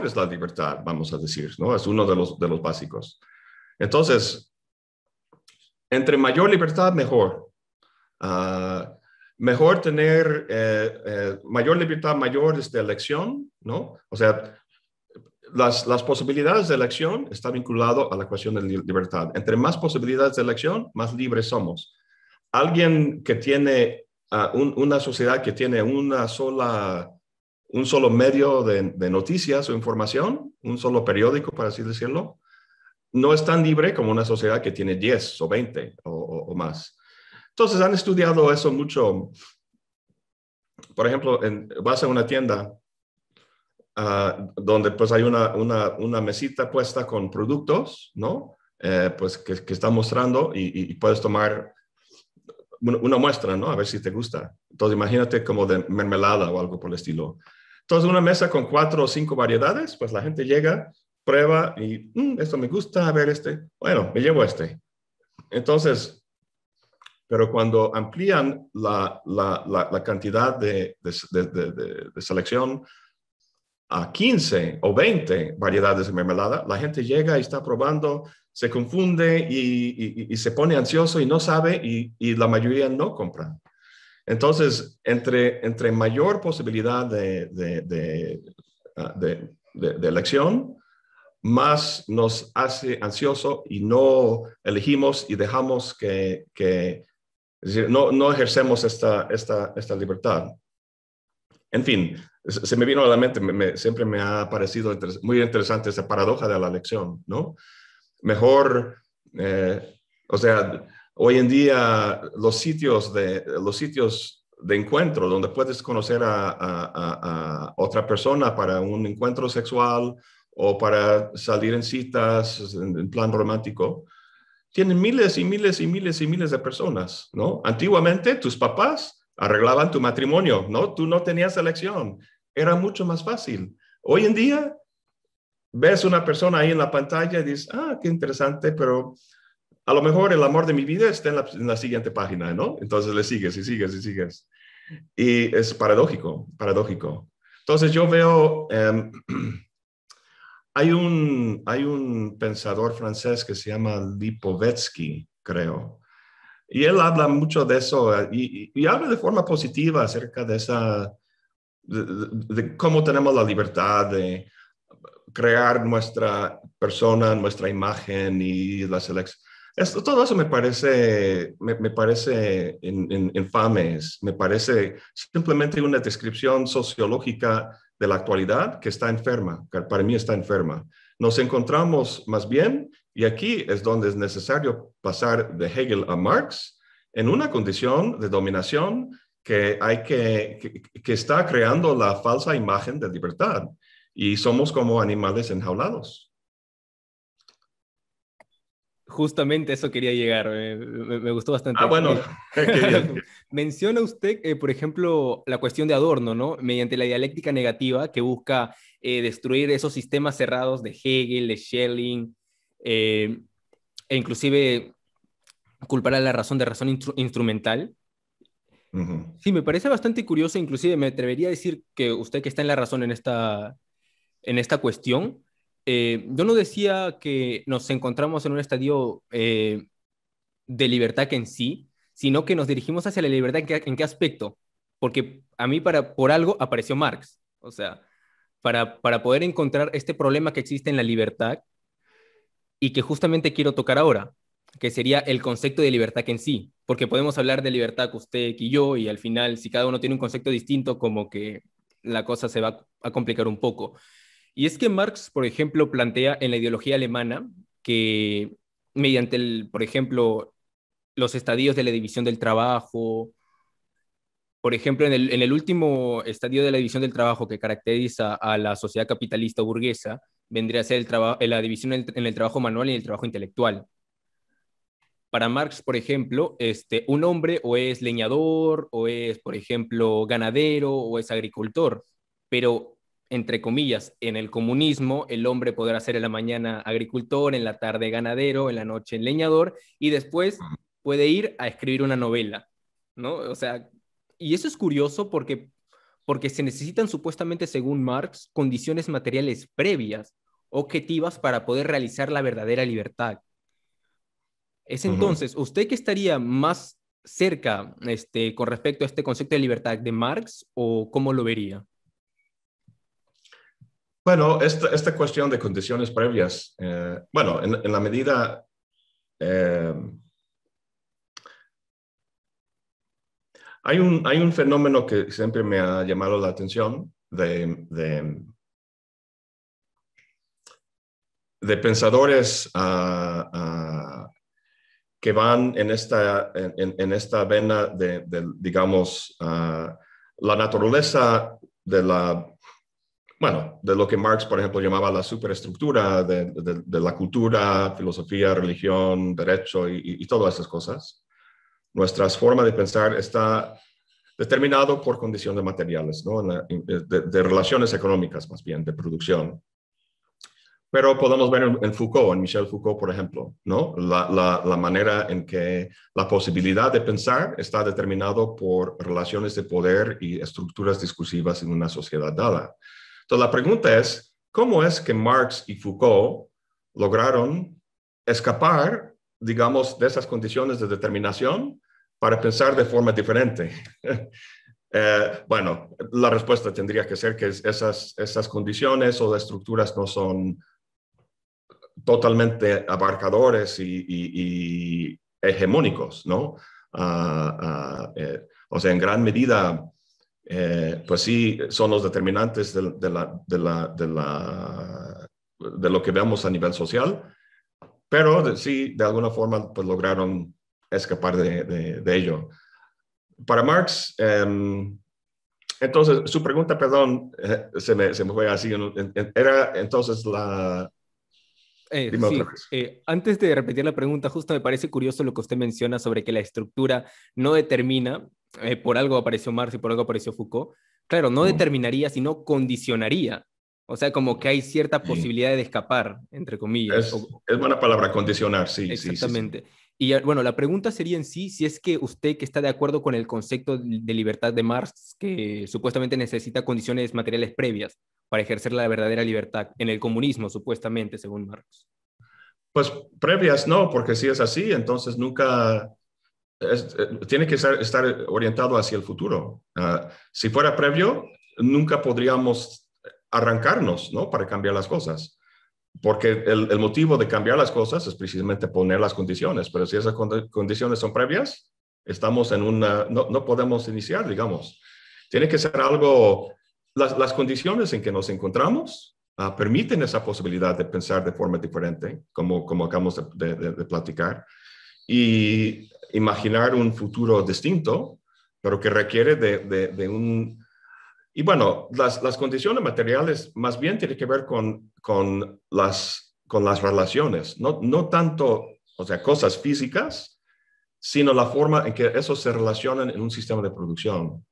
es la libertad, vamos a decir, ¿no? Es uno de los básicos. Entonces, entre mayor libertad, mejor. Mejor tener mayor libertad, mayor elección, ¿no? O sea, las posibilidades de elección están vinculadas a la cuestión de libertad. Entre más posibilidades de elección, más libres somos. Alguien que tiene una sociedad que tiene un solo medio de noticias o información, un solo periódico, para así decirlo, no es tan libre como una sociedad que tiene 10 o 20 o más. Entonces, han estudiado eso mucho. Por ejemplo, vas a una tienda donde pues hay una mesita puesta con productos, ¿no? Pues que está mostrando y puedes tomar una muestra, ¿no? A ver si te gusta. Entonces imagínate como de mermelada o algo por el estilo. Entonces una mesa con 4 o 5 variedades, pues la gente llega, prueba y esto me gusta, a ver bueno, me llevo este. Entonces, pero cuando amplían la cantidad de selección a 15 o 20 variedades de mermelada, la gente llega y está probando, se confunde y se pone ansioso y no sabe y la mayoría no compran. Entonces, entre mayor posibilidad de elección, más nos hace ansioso y no elegimos y dejamos es decir, no ejercemos esta libertad. En fin, se me vino a la mente, siempre me ha parecido muy interesante esa paradoja de la elección, ¿no? Mejor, o sea, hoy en día los sitios de encuentro donde puedes conocer a otra persona para un encuentro sexual o para salir en citas en plan romántico, tienen miles y miles y miles y miles de personas, ¿no? Antiguamente tus papás arreglaban tu matrimonio, ¿no? Tú no tenías elección. Era mucho más fácil. Hoy en día ves una persona ahí en la pantalla y dices, qué interesante, pero a lo mejor el amor de mi vida está en la siguiente página, ¿no? Entonces le sigues y sigues y sigues. Y es paradójico. Entonces yo veo, hay un pensador francés que se llama Lipovetsky, creo. Y él habla mucho de eso y habla de forma positiva acerca de de cómo tenemos la libertad de crear nuestra persona, nuestra imagen y Todo eso me parece infames, me parece simplemente una descripción sociológica de la actualidad que está enferma, que para mí está enferma. Nos encontramos más bien, y aquí es donde es necesario pasar de Hegel a Marx, en una condición de dominación que está creando la falsa imagen de libertad. Y somos como animales enjaulados. Justamente eso quería llegar, me gustó Ah, bastante. bueno, qué bien. Menciona usted, por ejemplo, la cuestión de Adorno, ¿no? Mediante la dialéctica negativa que busca destruir esos sistemas cerrados de Hegel, de Schelling, eh, e inclusive culpar a la razón de razón instrumental. Ujú. Sí, me parece bastante curioso, inclusive me atrevería a decir que usted que está en la razón en esta cuestión, yo no decía que nos encontramos en un estadio de libertad que en sí, sino que nos dirigimos hacia la libertad en qué aspecto. Porque a mí por algo apareció Marx. O sea, para poder encontrar este problema que existe en la libertad y que justamente quiero tocar ahora, que sería el concepto de libertad que en sí. Porque podemos hablar de libertad que usted y yo, y al final, si cada uno tiene un concepto distinto, como que la cosa se va a complicar un poco. Y es que Marx, por ejemplo, plantea en la ideología alemana que mediante por ejemplo, los estadios de la división del trabajo. Por ejemplo, en el último estadio de la división del trabajo que caracteriza a la sociedad capitalista burguesa, vendría a ser la división en el trabajo manual y el trabajo intelectual. Para Marx, por ejemplo, un hombre o es leñador, o es, por ejemplo, ganadero, o es agricultor, pero, entre comillas, en el comunismo, el hombre podrá ser en la mañana agricultor, en la tarde ganadero, en la noche leñador, y después puede ir a escribir una novela, ¿no? O sea, y eso es curioso porque se necesitan supuestamente, según Marx, condiciones materiales previas, objetivas, para poder realizar la verdadera libertad. Es Ujú. entonces, ¿usted que estaría más cerca con respecto a este concepto de libertad de Marx o cómo lo vería? Bueno, esta cuestión de condiciones previas, bueno, en la medida, eh, hay un fenómeno que siempre me ha llamado la atención de pensadores que van en esta vena digamos, la naturaleza de bueno, de lo que Marx, por ejemplo, llamaba la superestructura de la cultura, filosofía, religión, derecho y todas esas cosas. Nuestra forma de pensar está determinado por condiciones materiales, ¿no? De relaciones económicas, más bien, de producción. Pero podemos ver en Foucault, en Michel Foucault, por ejemplo, ¿no? La manera en que la posibilidad de pensar está determinado por relaciones de poder y estructuras discursivas en una sociedad dada. Entonces, la pregunta es, ¿cómo es que Marx y Foucault lograron escapar, digamos, de esas condiciones de determinación para pensar de forma diferente? Bueno, la respuesta tendría que ser que esas condiciones o estructuras no son totalmente abarcadores y hegemónicos, ¿no? O sea, en gran medida, pues sí, son los determinantes de lo que vemos a nivel social, pero sí, de alguna forma, pues lograron escapar de ello. Para Marx, entonces, su pregunta, perdón, se me fue así, era entonces Dime otra Sí, vez. antes de repetir la pregunta, justo me parece curioso lo que usted menciona sobre que la estructura no determina, por algo apareció Marx y por algo apareció Foucault. Claro, no Mm, determinaría, sino condicionaría. O sea, como que hay cierta sí. posibilidad de escapar, entre comillas. Es buena palabra, condicionar, sí, sí, sí, sí. Exactamente. Y bueno, la pregunta sería en sí, si es que usted que está de acuerdo con el concepto de libertad de Marx, que supuestamente necesita condiciones materiales previas para ejercer la verdadera libertad en el comunismo, supuestamente, según Marx. Pues previas no, porque si es así, entonces nunca tiene que estar orientado hacia el futuro. Si fuera previo, nunca podríamos arrancarnos, ¿no? Para cambiar las cosas. porque el motivo de cambiar las cosas es precisamente poner las condiciones, pero si esas condiciones son previas, estamos en una, no podemos iniciar, digamos. Tiene que ser algo, las condiciones en que nos encontramos permiten esa posibilidad de pensar de forma diferente, como acabamos de platicar, y imaginar un futuro distinto, pero que requiere de un... Y bueno, las condiciones materiales más bien tienen que ver con las relaciones, no tanto, o sea, cosas físicas, sino la forma en que esos se relacionan en un sistema de producción.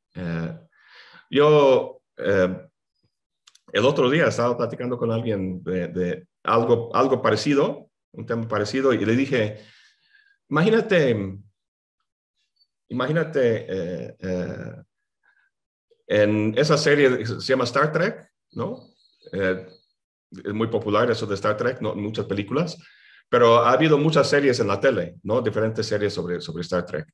Yo el otro día estaba platicando con alguien de algo parecido, un tema parecido, y le dije, imagínate, en esa serie que se llama Star Trek, ¿no? Eh, es muy popular eso de Star Trek, ¿no? Muchas películas, pero ha habido muchas series en la tele, ¿no? Diferentes series sobre Star Trek.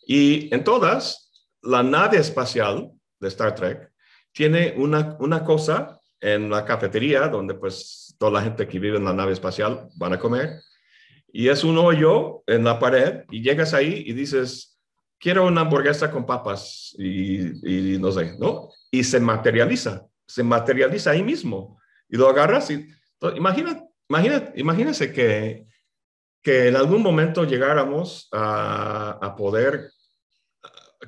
Y en todas, la nave espacial de Star Trek tiene una cosa en la cafetería donde pues toda la gente que vive en la nave espacial van a comer, y es un hoyo en la pared y llegas ahí y dices, quiero una hamburguesa con papas y no sé, ¿no? Y se materializa ahí mismo y lo agarras y imagínese que en algún momento llegáramos a poder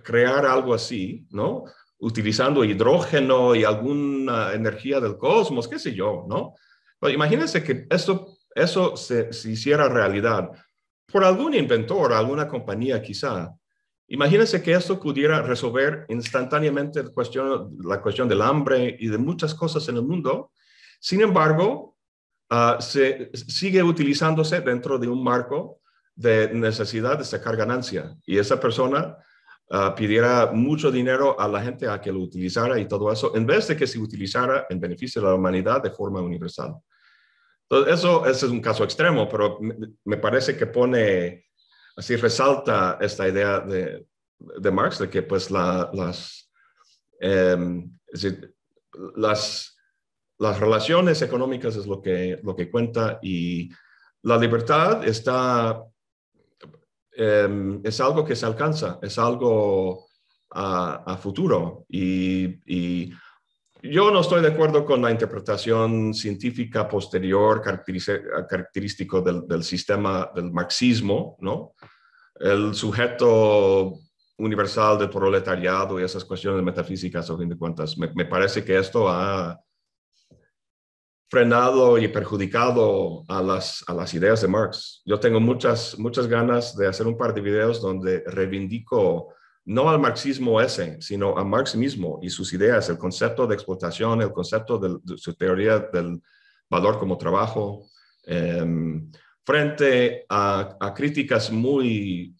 crear algo así, ¿no? Utilizando hidrógeno y alguna energía del cosmos, qué sé yo, ¿no? Pero imagínense que eso se hiciera realidad por algún inventor, alguna compañía quizá. Imagínense que esto pudiera resolver instantáneamente la cuestión del hambre y de muchas cosas en el mundo. Sin embargo, se sigue utilizándose dentro de un marco de necesidad de sacar ganancia. Y esa persona pidiera mucho dinero a la gente a que lo utilizara y todo eso, en vez de que se utilizara en beneficio de la humanidad de forma universal. Entonces, ese es un caso extremo, pero me parece que así resalta esta idea de Marx, de que pues es decir, las relaciones económicas es lo que cuenta, y la libertad es algo que se alcanza, es algo a futuro. Y yo no estoy de acuerdo con la interpretación científica posterior característico del sistema del marxismo, ¿no? El sujeto universal del proletariado y esas cuestiones metafísicas, a fin de cuentas. Me parece que esto ha frenado y perjudicado a las ideas de Marx. Yo tengo muchas ganas de hacer un par de videos donde reivindico no al marxismo ese, sino a Marx mismo y sus ideas, el concepto de explotación, el concepto de su teoría del valor como trabajo, frente a críticas muy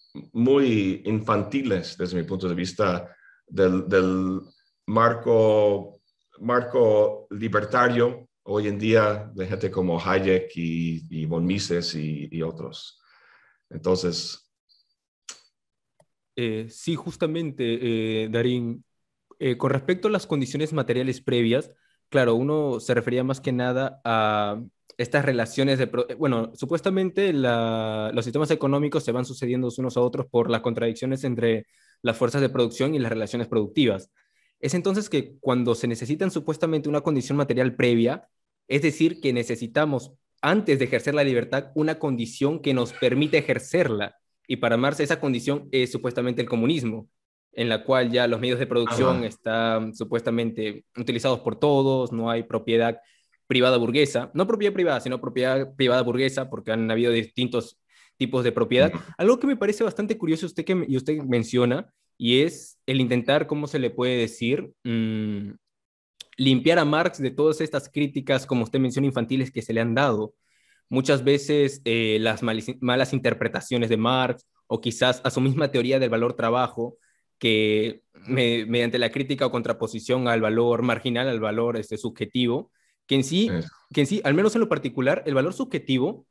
infantiles desde mi punto de vista del marco libertario hoy en día de gente como Hayek y von Mises y otros. Entonces... Sí, justamente, Darín, con respecto a las condiciones materiales previas, claro, uno se refería más que nada a estas relaciones bueno, supuestamente los sistemas económicos se van sucediendo unos a otros por las contradicciones entre las fuerzas de producción y las relaciones productivas. Es entonces que cuando se necesitan supuestamente una condición material previa, es decir, que necesitamos antes de ejercer la libertad una condición que nos permite ejercerla. Y para Marx esa condición es supuestamente el comunismo, en la cual ya los medios de producción Ajá. están supuestamente utilizados por todos, no hay propiedad privada burguesa, no propiedad privada, sino propiedad privada burguesa, porque han habido distintos tipos de propiedad. Ujú. Algo que me parece bastante curioso y usted menciona, y es el intentar, ¿cómo se le puede decir? Limpiar a Marx de todas estas críticas, como usted menciona, infantiles que se le han dado. Muchas veces las malas interpretaciones de Marx o quizás a su misma teoría del valor trabajo, que mediante la crítica o contraposición al valor marginal, al valor subjetivo, que en sí, Es- que en sí, al menos en lo particular, el valor subjetivo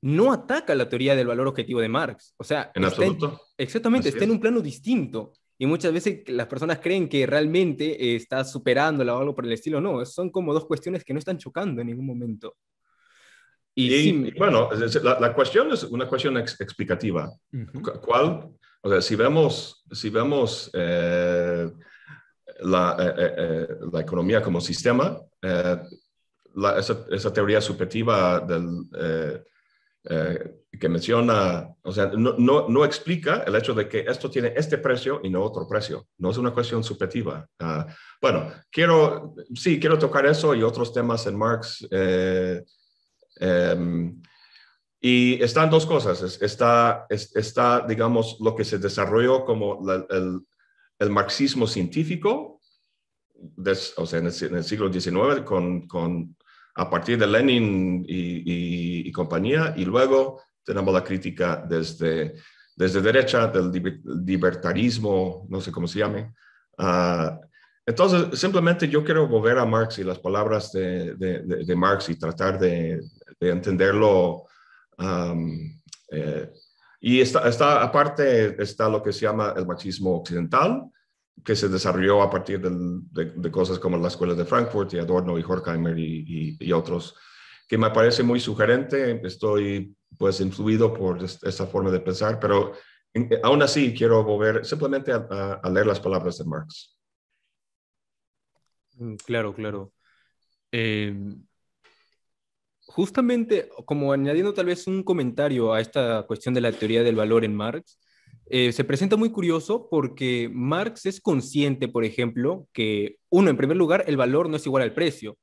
no ataca la teoría del valor objetivo de Marx. O sea, en absoluto. exactamente, Así está en es. un plano distinto. Y muchas veces las personas creen que realmente está superándola o algo por el estilo. No, son como dos cuestiones que no están chocando en ningún momento. Y Y sí, bueno, la cuestión es una cuestión explicativa. ujú. ¿Cuál? O sea, si vemos la economía como sistema, esa teoría subjetiva que menciona, o sea, no explica el hecho de que esto tiene este precio y no otro precio. No es una cuestión subjetiva. Bueno, quiero tocar eso y otros temas en Marx. Um, y están dos cosas. Está, digamos, lo que se desarrolló como el marxismo científico, o sea, en el siglo XIX, a partir de Lenin y compañía, y luego tenemos la crítica desde derecha, del libertarismo, no sé cómo se llame. Entonces, simplemente yo quiero volver a Marx y las palabras de Marx y tratar de entenderlo. Um, eh, y aparte está lo que se llama el marxismo occidental, que se desarrolló a partir de cosas como la Escuela de Frankfurt y Adorno y Horkheimer y otros, que me parece muy sugerente. Estoy pues influido por esta forma de pensar, pero aún así quiero volver simplemente a leer las palabras de Marx. Claro, claro. Eh, Justamente, como añadiendo tal vez un comentario a esta cuestión de la teoría del valor en Marx, se presenta muy curioso porque Marx es consciente, por ejemplo, que, uno, en primer lugar, el valor no es igual al precio,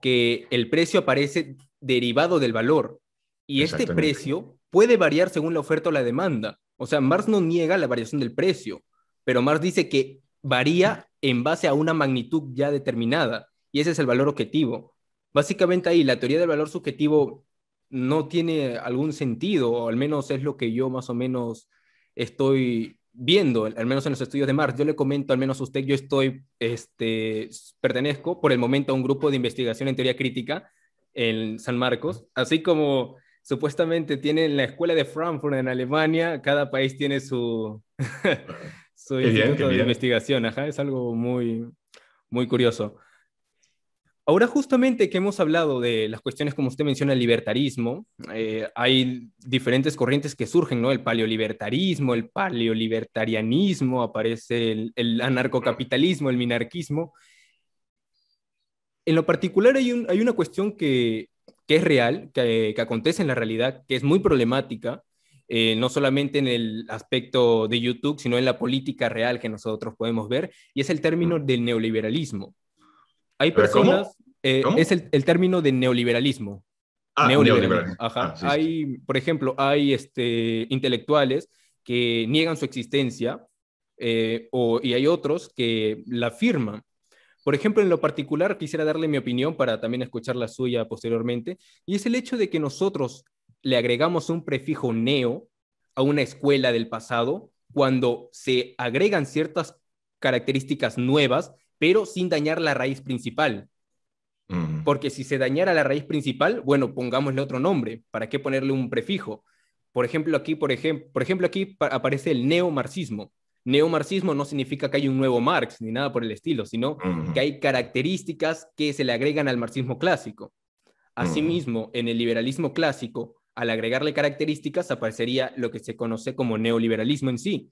que el precio aparece derivado del valor y este Exactamente. precio puede variar según la oferta o la demanda. O sea, Marx no niega la variación del precio, pero Marx dice que varía en base a una magnitud ya determinada y ese es el valor objetivo. Básicamente ahí la teoría del valor subjetivo no tiene algún sentido, o al menos es lo que yo más o menos estoy viendo, al menos en los estudios de Marx. Yo le comento al menos a usted, yo pertenezco por el momento a un grupo de investigación en teoría crítica en San Marcos, así como supuestamente tienen la escuela de Frankfurt en Alemania, cada país tiene su, su Qué bien, qué instituto de bien. investigación, ajá, es algo muy, muy curioso. Ahora justamente que hemos hablado de las cuestiones, como usted menciona, el libertarismo, hay diferentes corrientes que surgen, ¿no? El paleolibertarismo, el paleolibertarianismo, aparece el anarcocapitalismo, el minarquismo. En lo particular hay una cuestión que es real, que acontece en la realidad, que es muy problemática, no solamente en el aspecto de YouTube, sino en la política real que nosotros podemos ver, y es el término del neoliberalismo. Hay ¿Cómo? personas, es ¿Cómo? el término de neoliberalismo. Neoliberalismo, Neoliberalismo. ajá. Sí, sí. Hay, por ejemplo, hay intelectuales que niegan su existencia y hay otros que la afirman. Por ejemplo, en lo particular, quisiera darle mi opinión para también escuchar la suya posteriormente, y es el hecho de que nosotros le agregamos un prefijo neo a una escuela del pasado cuando se agregan ciertas características nuevas, pero sin dañar la raíz principal. Mm, Porque si se dañara la raíz principal, bueno, pongámosle otro nombre. ¿Para qué ponerle un prefijo? Por ejemplo, aquí aparece el neomarxismo. Neomarxismo no significa que hay un nuevo Marx ni nada por el estilo, sino que mm, hay características que se le agregan al marxismo clásico. mm. Asimismo, en el liberalismo clásico, al agregarle características, aparecería lo que se conoce como neoliberalismo en sí.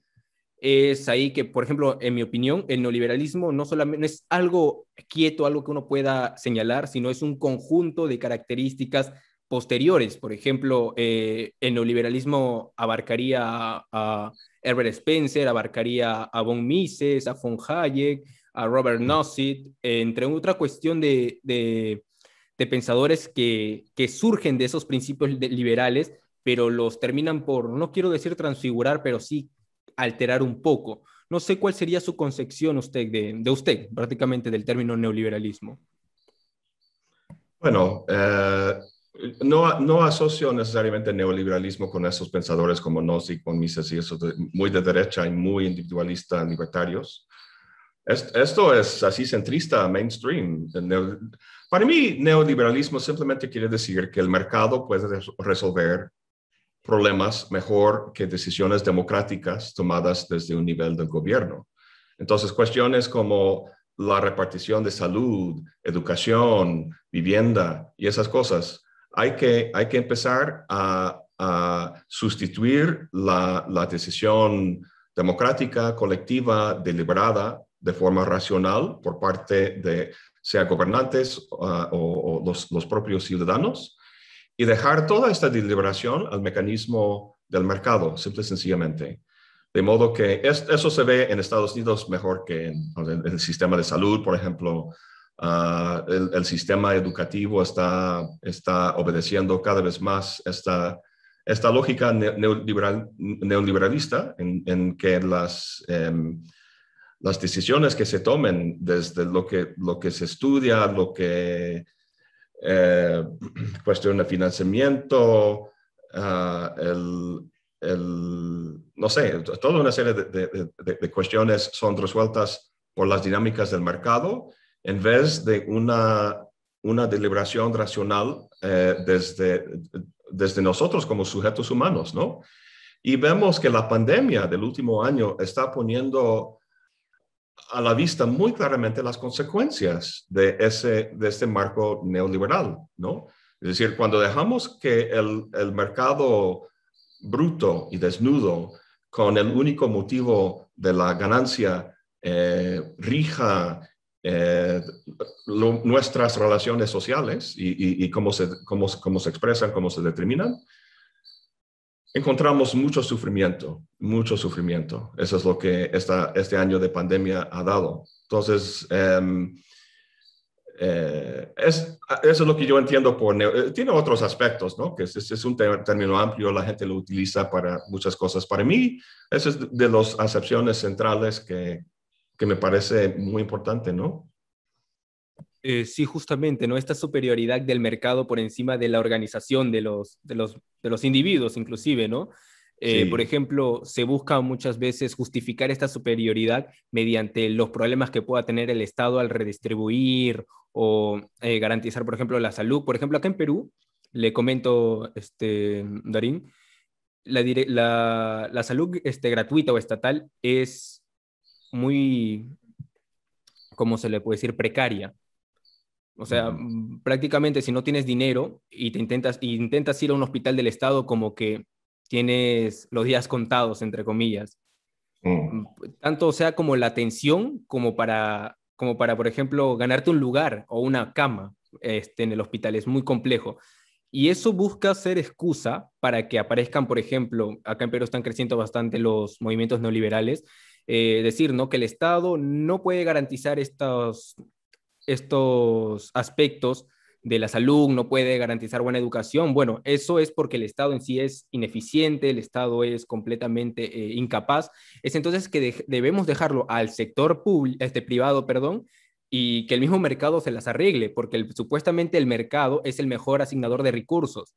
Es ahí que, por ejemplo, en mi opinión, el neoliberalismo no solamente no es algo quieto, algo que uno pueda señalar, sino es un conjunto de características posteriores. Por ejemplo, el neoliberalismo abarcaría a Herbert Spencer, abarcaría a von Mises, a von Hayek, a Robert Nozick, entre otra cuestión de pensadores que surgen de esos principios liberales, pero los terminan por, no quiero decir transfigurar, pero sí alterar un poco. No sé cuál sería su concepción usted de usted, prácticamente del término neoliberalismo. Bueno, no asocio necesariamente el neoliberalismo con esos pensadores como Nozick, con Mises y eso, muy de derecha y muy individualista, libertarios. Esto es así centrista, mainstream. Para mí, neoliberalismo simplemente quiere decir que el mercado puede resolver problemas mejor que decisiones democráticas tomadas desde un nivel del gobierno. Entonces, cuestiones como la repartición de salud, educación, vivienda y esas cosas hay que empezar a sustituir la decisión democrática, colectiva, deliberada, de forma racional por parte de, sea gobernantes o los propios ciudadanos, y dejar toda esta deliberación al mecanismo del mercado, simple y sencillamente. De modo que eso se ve en Estados Unidos mejor que en el sistema de salud, por ejemplo. El sistema educativo está obedeciendo cada vez más esta lógica neoliberalista en que las decisiones que se tomen desde lo que se estudia, cuestión de financiamiento, no sé, toda una serie de cuestiones son resueltas por las dinámicas del mercado en vez de una deliberación racional desde nosotros como sujetos humanos, ¿no? Y vemos que la pandemia del último año está poniendo a la vista muy claramente las consecuencias de este marco neoliberal, ¿no? Es decir, cuando dejamos que el mercado bruto y desnudo, con el único motivo de la ganancia, rija nuestras relaciones sociales y cómo se expresan, cómo se determinan, encontramos mucho sufrimiento, mucho sufrimiento. Eso es lo que este año de pandemia ha dado. Entonces, eso es lo que yo entiendo tiene otros aspectos, ¿no? Que es un término amplio, la gente lo utiliza para muchas cosas. Para mí, esa es de las acepciones centrales que me parece muy importante, ¿no? Sí, justamente, ¿no? Esta superioridad del mercado por encima de la organización de los individuos, inclusive, ¿no? Por Sí. ejemplo, se busca muchas veces justificar esta superioridad mediante los problemas que pueda tener el Estado al redistribuir o garantizar, por ejemplo, la salud. Por ejemplo, acá en Perú, le comento, Darín, la salud gratuita o estatal es muy, ¿cómo se le puede decir? Precaria. O sea, Uh-huh. prácticamente si no tienes dinero y intentas ir a un hospital del Estado, como que tienes los días contados, entre comillas. Mm. Tanto sea como la atención, como para, por ejemplo, ganarte un lugar o una cama en el hospital. Es muy complejo. Y eso busca ser excusa para que aparezcan, por ejemplo, acá en Perú están creciendo bastante los movimientos neoliberales, decir, ¿no? Que el Estado no puede garantizar estos aspectos de la salud, no puede garantizar buena educación. Bueno, eso es porque el Estado en sí es ineficiente, el Estado es completamente incapaz. Es entonces que debemos dejarlo al sector privado, perdón, y que el mismo mercado se las arregle, porque supuestamente el mercado es el mejor asignador de recursos.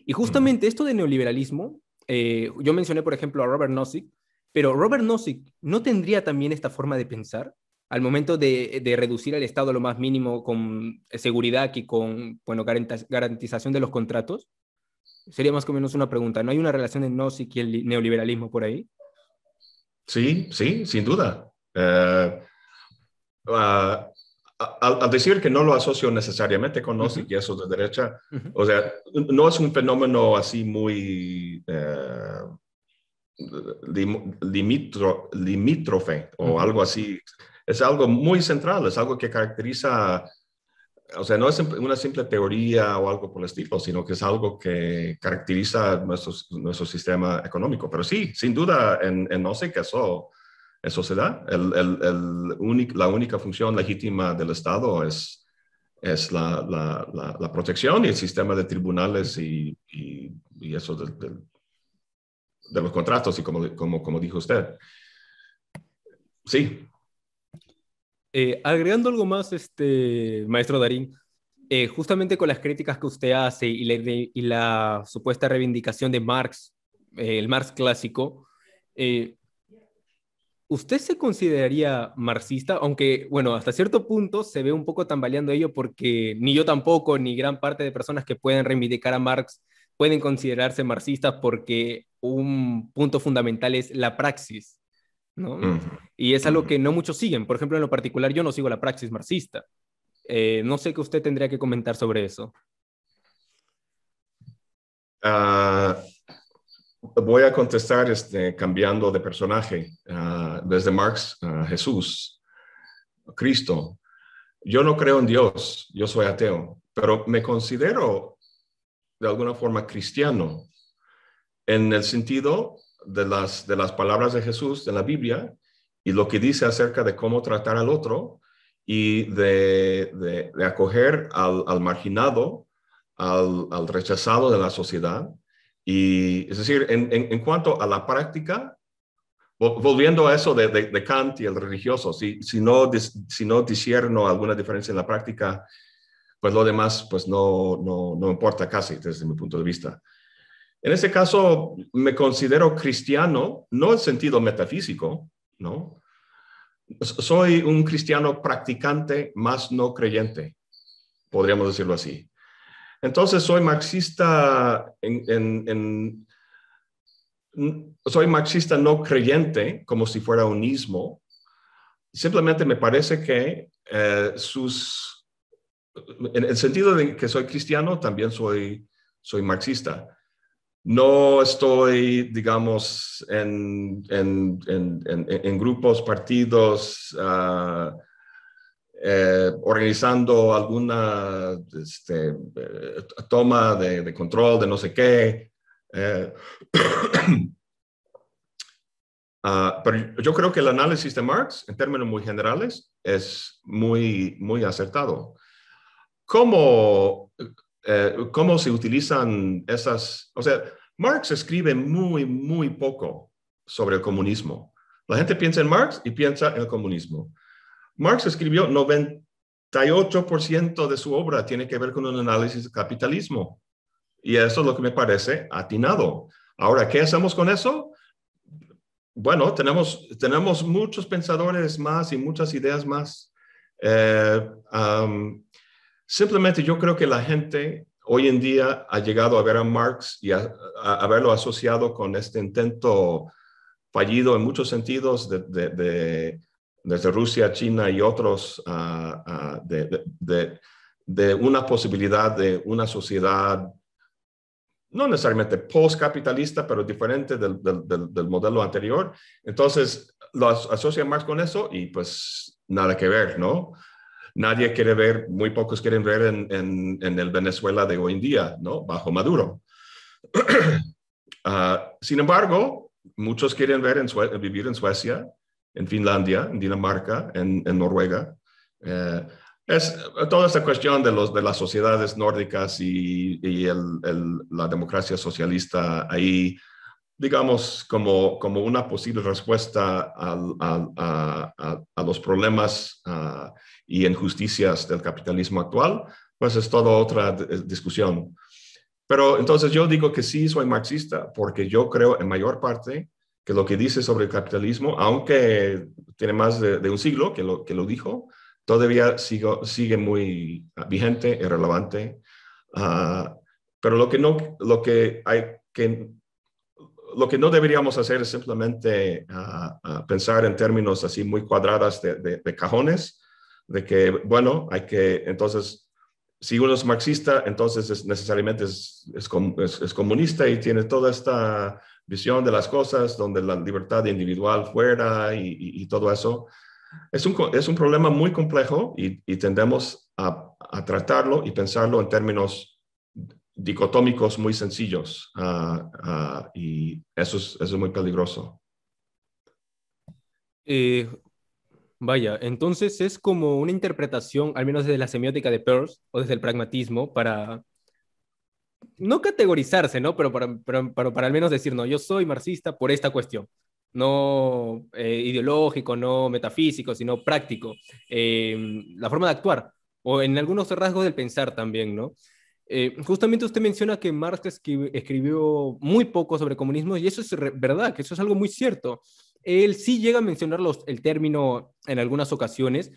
Y Mm. justamente esto de neoliberalismo, yo mencioné, por ejemplo, a Robert Nozick, pero Robert Nozick no tendría también esta forma de pensar al momento de reducir el Estado a lo más mínimo con seguridad y con, bueno, garantización de los contratos. Sería más o menos una pregunta. ¿No hay una relación de Nozick y el neoliberalismo por ahí? Sí, sí, sin duda. Ah, al decir que no lo asocio necesariamente con Uh -huh, Nozick y eso de derecha, uh -huh, o sea, no es un fenómeno así muy limítrofe uh o -huh. algo así. Es algo muy central, es algo que caracteriza, o sea, no es una simple teoría o algo por el estilo, sino que es algo que caracteriza nuestro sistema económico. Pero sí, sin duda, en Nozick eso se da. La única función legítima del Estado es la protección y el sistema de tribunales y eso de los contratos, y como dijo usted. Sí, Agregando algo más, maestro Darín, justamente con las críticas que usted hace y la supuesta reivindicación de Marx, el Marx clásico, eh, ¿usted se consideraría marxista? Aunque, bueno, hasta cierto punto se ve un poco tambaleando ello porque ni yo tampoco, ni gran parte de personas que pueden reivindicar a Marx pueden considerarse marxistas porque un punto fundamental es la praxis, ¿no? ujú, Y es algo ujú. que no muchos siguen. Por ejemplo, en lo particular, yo no sigo la praxis marxista. No sé qué usted tendría que comentar sobre eso. Ah, voy a contestar cambiando de personaje. Desde Marx, Jesús, Cristo. Yo no creo en Dios, yo soy ateo, pero me considero de alguna forma cristiano en el sentido de las palabras de Jesús de la Biblia y lo que dice acerca de cómo tratar al otro y de acoger al marginado, al rechazado de la sociedad. Y es decir, en cuanto a la práctica, volviendo a eso de Kant y el religioso, si no discierno alguna diferencia en la práctica, pues lo demás pues no importa casi desde mi punto de vista. En este caso, me considero cristiano, no en sentido metafísico, ¿no? Soy un cristiano practicante, más no creyente, podríamos decirlo así. Entonces, soy marxista soy marxista no creyente, como si fuera un ismo. Simplemente me parece que en el sentido de que soy cristiano, también soy marxista. No estoy, digamos, en grupos, partidos, organizando alguna toma de control de no sé qué. Pero yo creo que el análisis de Marx, en términos muy generales, es muy acertado. ¿Cómo se utilizan esas? O sea, Marx escribe muy poco sobre el comunismo. La gente piensa en Marx y piensa en el comunismo. Marx escribió 98% de su obra tiene que ver con un análisis del capitalismo. Y eso es lo que me parece atinado. Ahora, ¿qué hacemos con eso? Bueno, tenemos muchos pensadores más y muchas ideas más. Simplemente yo creo que la gente hoy en día ha llegado a ver a Marx y a haberlo asociado con este intento fallido en muchos sentidos desde Rusia, China y otros de una posibilidad de una sociedad no necesariamente post-capitalista, pero diferente del modelo anterior. Entonces, lo asocia Marx con eso y pues nada que ver, ¿no? Nadie quiere ver, muy pocos quieren ver en el Venezuela de hoy en día, ¿no? Bajo Maduro. Sin embargo, muchos quieren ver vivir en Suecia, en Finlandia, en Dinamarca, en Noruega. Es toda esta cuestión de las sociedades nórdicas y la democracia socialista ahí, digamos, como una posible respuesta a los problemas y injusticias del capitalismo actual, pues es toda otra discusión. Pero entonces yo digo que sí soy marxista porque yo creo en mayor parte que lo que dice sobre el capitalismo, aunque tiene más de un siglo que lo dijo, todavía sigue muy vigente y relevante. Pero lo que no deberíamos hacer es simplemente pensar en términos así muy cuadrados de cajones, de que, bueno, entonces, si uno es marxista, entonces necesariamente es comunista y tiene toda esta visión de las cosas, donde la libertad individual fuera y todo eso. Es un problema muy complejo y tendemos a tratarlo y pensarlo en términos dicotómicos muy sencillos y eso es muy peligroso. Eh, Vaya, entonces es como una interpretación, al menos desde la semiótica de Peirce o desde el pragmatismo, para no categorizarse, ¿no? Pero para al menos decir, no, yo soy marxista por esta cuestión. No ideológico, no metafísico, sino práctico. La forma de actuar, o en algunos rasgos del pensar también, ¿no? Justamente usted menciona que Marx escribió muy poco sobre comunismo y eso es verdad, que eso es algo muy cierto. Él sí llega a mencionar el término en algunas ocasiones,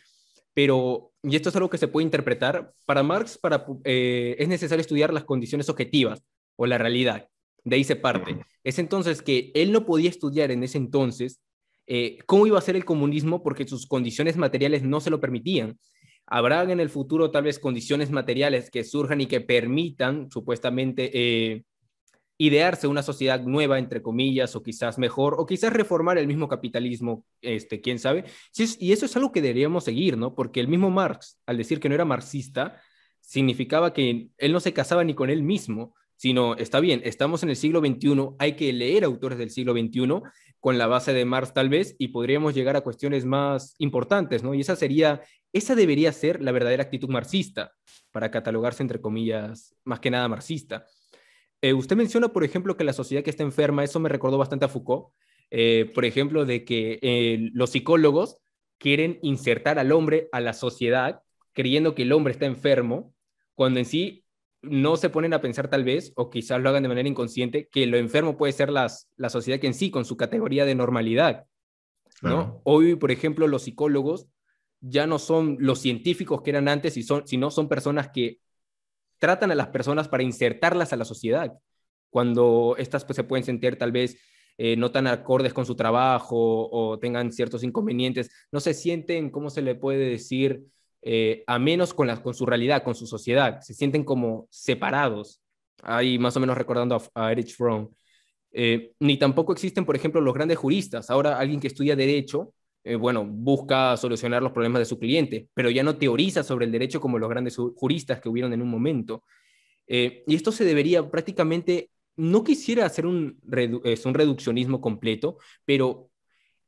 pero, y esto es algo que se puede interpretar, para Marx es necesario estudiar las condiciones objetivas o la realidad. De ahí se parte. Es entonces que él no podía estudiar en ese entonces cómo iba a ser el comunismo porque sus condiciones materiales no se lo permitían. Habrá en el futuro tal vez condiciones materiales que surjan y que permitan supuestamente idearse una sociedad nueva, entre comillas, o quizás mejor, o quizás reformar el mismo capitalismo, quién sabe. Sí, y eso es algo que deberíamos seguir, ¿no? Porque el mismo Marx, al decir que no era marxista, significaba que él no se casaba ni con él mismo, sino, está bien, estamos en el siglo XXI, hay que leer autores del siglo XXI con la base de Marx tal vez, y podríamos llegar a cuestiones más importantes, ¿no? Y esa debería ser la verdadera actitud marxista, para catalogarse, entre comillas, más que nada marxista. Usted menciona, por ejemplo, que la sociedad que está enferma, eso me recordó bastante a Foucault, por ejemplo, de que los psicólogos quieren insertar al hombre a la sociedad creyendo que el hombre está enfermo, cuando en sí no se ponen a pensar tal vez, o quizás lo hagan de manera inconsciente, que lo enfermo puede ser la sociedad que en sí, con su categoría de normalidad, ¿no? Claro. Hoy, por ejemplo, los psicólogos ya no son los científicos que eran antes, sino son personas que tratan a las personas para insertarlas a la sociedad, cuando estas pues, se pueden sentir tal vez no tan acordes con su trabajo o tengan ciertos inconvenientes, no se sienten, ¿cómo se le puede decir? A menos con su realidad, con su sociedad, se sienten como separados. Ahí más o menos recordando a Erich Fromm. Ni tampoco existen, por ejemplo, los grandes juristas. Ahora alguien que estudia derecho, bueno, busca solucionar los problemas de su cliente, pero ya no teoriza sobre el derecho como los grandes juristas que hubieron en un momento. Y esto se debería prácticamente, no quisiera hacer un reduccionismo completo, pero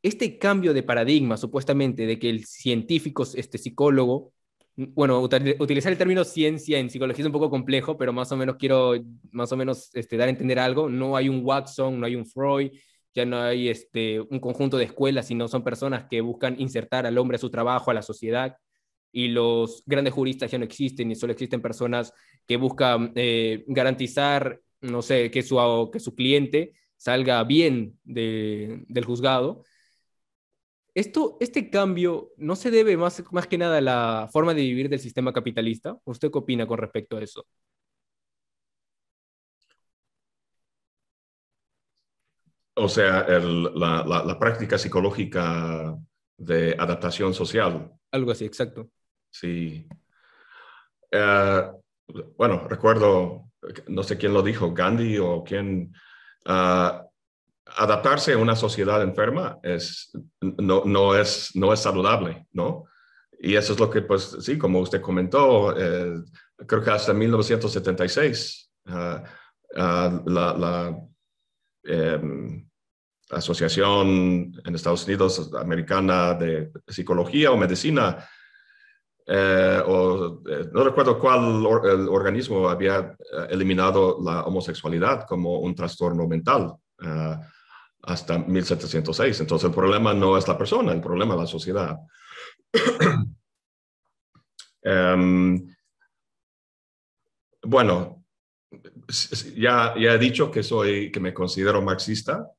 este cambio de paradigma, supuestamente, de que el científico, este psicólogo, bueno, utilizar el término ciencia en psicología es un poco complejo, pero más o menos quiero, más o menos, dar a entender algo. No hay un Watson, no hay un Freud, ya no hay un conjunto de escuelas, sino son personas que buscan insertar al hombre a su trabajo, a la sociedad, y los grandes juristas ya no existen, y solo existen personas que buscan garantizar, no sé, que su cliente salga bien del juzgado. Este cambio no se debe más que nada a la forma de vivir del sistema capitalista. ¿Usted qué opina con respecto a eso? O sea, la práctica psicológica de adaptación social. Algo así, exacto. Sí. Eh, bueno, recuerdo, no sé quién lo dijo, Gandhi o quién, ah, adaptarse a una sociedad enferma no es saludable, ¿no? Y eso es lo que, pues, sí, como usted comentó, creo que hasta 1976, la em, Asociación en Estados Unidos Americana de Psicología o Medicina, no recuerdo cuál el organismo había eliminado la homosexualidad como un trastorno mental hasta 1706. Entonces el problema no es la persona, el problema es la sociedad. Um, bueno, ya he dicho que me considero marxista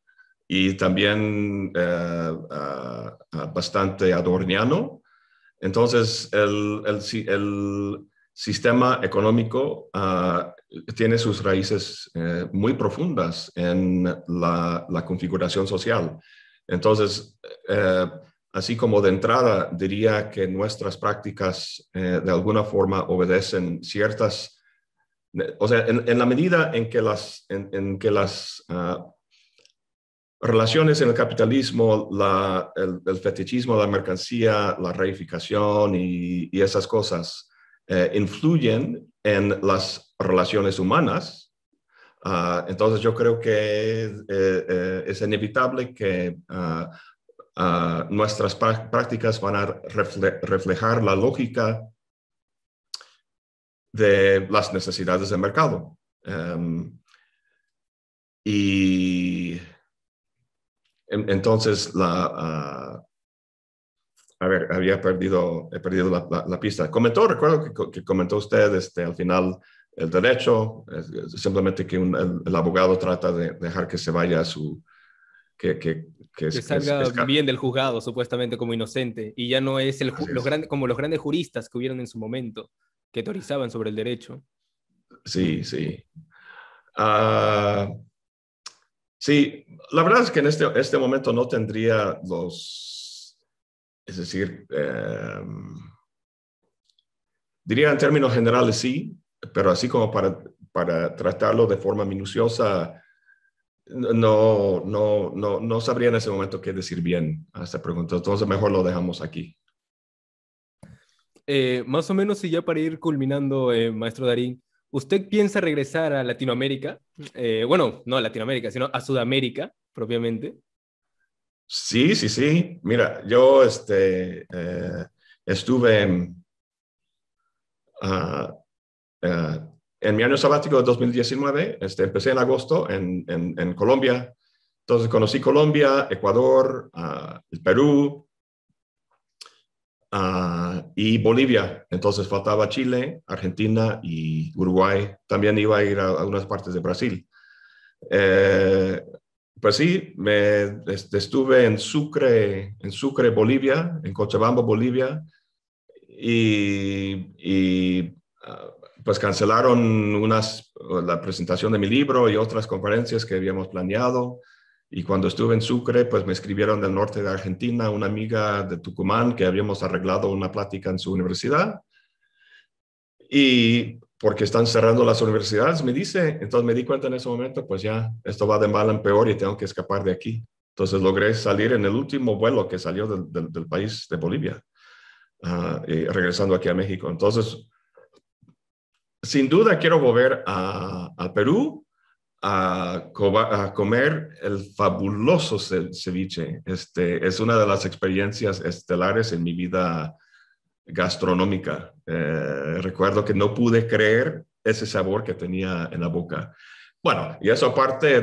y también bastante adorniano. Entonces, el sistema económico tiene sus raíces muy profundas en la configuración social. Entonces, así como de entrada diría que nuestras prácticas de alguna forma obedecen ciertas, o sea, en la medida en que las relaciones en el capitalismo, el fetichismo de la mercancía, la reificación y esas cosas influyen en las relaciones humanas. Entonces yo creo que es inevitable que nuestras prácticas van a reflejar la lógica de las necesidades del mercado. Y entonces, a ver, he perdido la pista. Recuerdo que comentó usted al final el derecho, simplemente que el abogado trata de dejar que se vaya a su, Que salga bien del juzgado, supuestamente como inocente, y ya no es así es. como los grandes juristas que hubieron en su momento, que teorizaban sobre el derecho. Sí, sí. Ah, sí, la verdad es que en este momento no tendría es decir, diría en términos generales sí, pero así como para tratarlo de forma minuciosa, No sabría en ese momento qué decir bien a esta pregunta, entonces mejor lo dejamos aquí. Más o menos, y ya para ir culminando, maestro Darín, ¿usted piensa regresar a Latinoamérica? Bueno, no a Latinoamérica, sino a Sudamérica, propiamente. Sí, sí, sí. Mira, yo estuve ah, en mi año sabático de 2019, empecé en agosto en Colombia. Entonces conocí Colombia, Ecuador, el Perú, y Bolivia. Entonces faltaba Chile, Argentina y Uruguay. También iba a ir a algunas partes de Brasil. Eh, pues sí, estuve en Sucre, Bolivia, en Cochabamba, Bolivia, y pues cancelaron la presentación de mi libro y otras conferencias que habíamos planeado. Y cuando estuve en Sucre, pues me escribieron del norte de Argentina, una amiga de Tucumán, que habíamos arreglado una plática en su universidad. Y porque están cerrando las universidades, me dice. Entonces me di cuenta en ese momento, pues ya, esto va de mal en peor y tengo que escapar de aquí. Entonces logré salir en el último vuelo que salió del país de Bolivia, y regresando aquí a México. Entonces, sin duda quiero volver a Perú a comer el fabuloso ceviche. Es una de las experiencias estelares en mi vida gastronómica. Recuerdo que no pude creer ese sabor que tenía en la boca. Bueno, y eso aparte,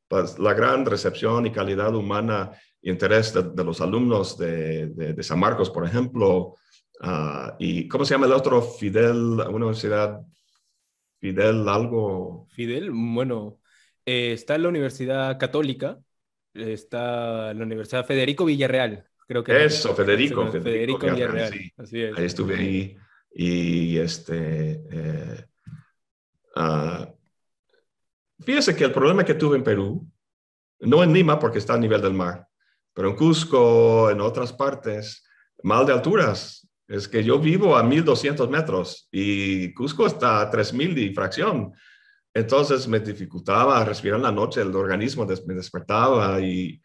pues, la gran recepción y calidad humana y interés de los alumnos de San Marcos, por ejemplo. ¿Y cómo se llama el otro? Fidel, una universidad, Fidel algo. Fidel, bueno, está en la Universidad Católica, está en la Universidad Federico Villarreal, creo que es Eso, Federico Federico Villarreal, Villarreal, sí. así es. Ahí estuve ahí. Y ah, fíjese que el problema que tuve en Perú, no en Lima porque está a nivel del mar, pero en Cusco, en otras partes, mal de alturas. Es que yo vivo a 1,200 metros y Cusco está a 3,000 y fracción. Entonces me dificultaba respirar en la noche, el organismo me despertaba y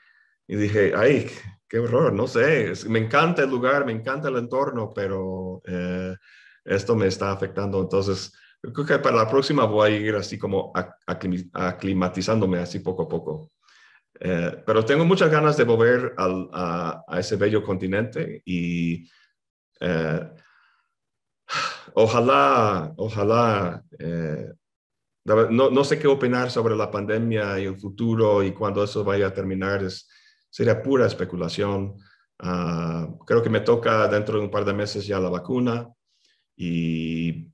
dije, ay, qué horror, no sé, me encanta el lugar, me encanta el entorno, pero esto me está afectando. Entonces, yo creo que para la próxima voy a ir así como aclimatizándome así poco a poco. Pero tengo muchas ganas de volver a ese bello continente y eh, ojalá, no sé qué opinar sobre la pandemia y el futuro y cuándo eso vaya a terminar. Sería pura especulación. Creo que me toca dentro de un par de meses ya la vacuna y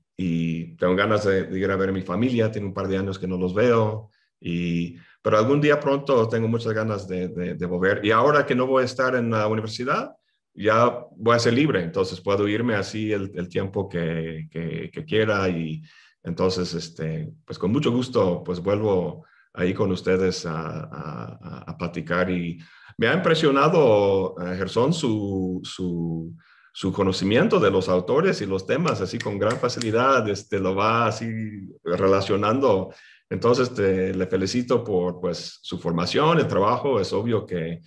tengo ganas de ir a ver a mi familia. Tiene un par de años que no los veo. Pero algún día pronto tengo muchas ganas de volver. Y ahora que no voy a estar en la universidad, ya voy a ser libre. Entonces puedo irme así el tiempo que quiera. Y entonces, pues con mucho gusto, pues vuelvo ahí con ustedes a platicar. Y me ha impresionado, Gerson, su conocimiento de los autores y los temas, así con gran facilidad, lo va así relacionando. Entonces, le felicito por pues, su formación, el trabajo. Es obvio que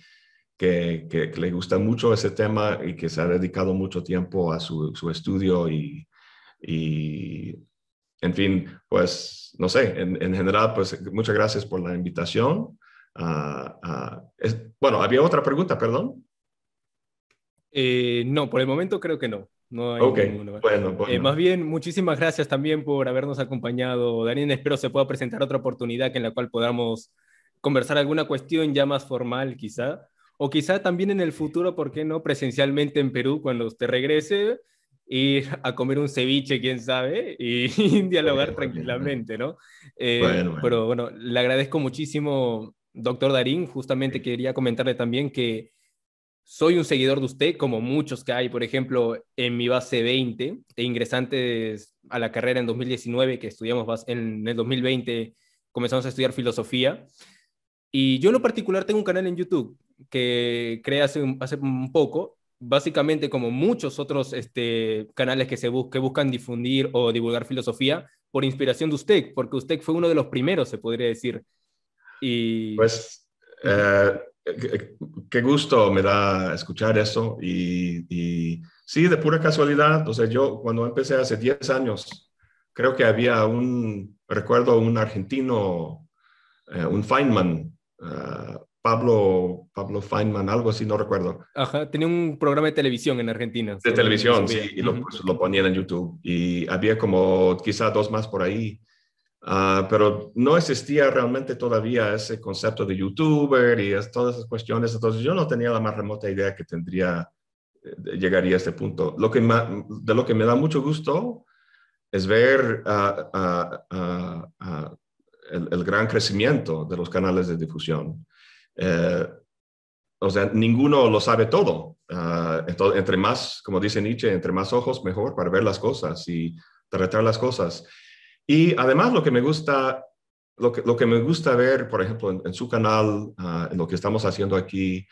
le gusta mucho ese tema y que se ha dedicado mucho tiempo a su estudio y, en fin, pues, no sé, en general, pues, muchas gracias por la invitación. Bueno, había otra pregunta, perdón. No, por el momento creo que no, no hay Ok, ninguno. bueno, Más bueno. bien, muchísimas gracias también por habernos acompañado, Darín. Espero se pueda presentar otra oportunidad en la cual podamos conversar alguna cuestión ya más formal, quizá. O quizá también en el futuro, ¿por qué no? Presencialmente en Perú, cuando usted regrese, ir a comer un ceviche, quién sabe, y, Muy dialogar bien, muy bien. tranquilamente, ¿no? Bueno, bueno. Pero bueno, le agradezco muchísimo, doctor Darín. Justamente quería comentarle también que soy un seguidor de usted, como muchos que hay, por ejemplo, en mi base 20 de ingresantes a la carrera en 2019, que estudiamos en el 2020, comenzamos a estudiar filosofía. Y yo en lo particular tengo un canal en YouTube que creé hace un poco, básicamente como muchos otros canales que buscan difundir o divulgar filosofía, por inspiración de usted, porque usted fue uno de los primeros, se podría decir. Y Pues qué gusto me da escuchar eso y sí, de pura casualidad, o sea, yo cuando empecé hace 10 años, creo que había recuerdo un argentino, un Feynman, Pablo Feynman, algo así, no recuerdo, ajá, tenía un programa de televisión en Argentina de sobre televisión, sí, filosofía. y pues, lo ponían en YouTube y había como quizá dos más por ahí. Pero no existía realmente todavía ese concepto de youtuber y todas esas cuestiones. Entonces yo no tenía la más remota idea que llegaría a este punto. De lo que me da mucho gusto es ver el gran crecimiento de los canales de difusión. Eh, o sea, ninguno lo sabe todo. Entonces, entre más, como dice Nietzsche, entre más ojos, mejor para ver las cosas y tratar las cosas. Y además lo que me gusta ver, por ejemplo, en su canal, en lo que estamos haciendo aquí,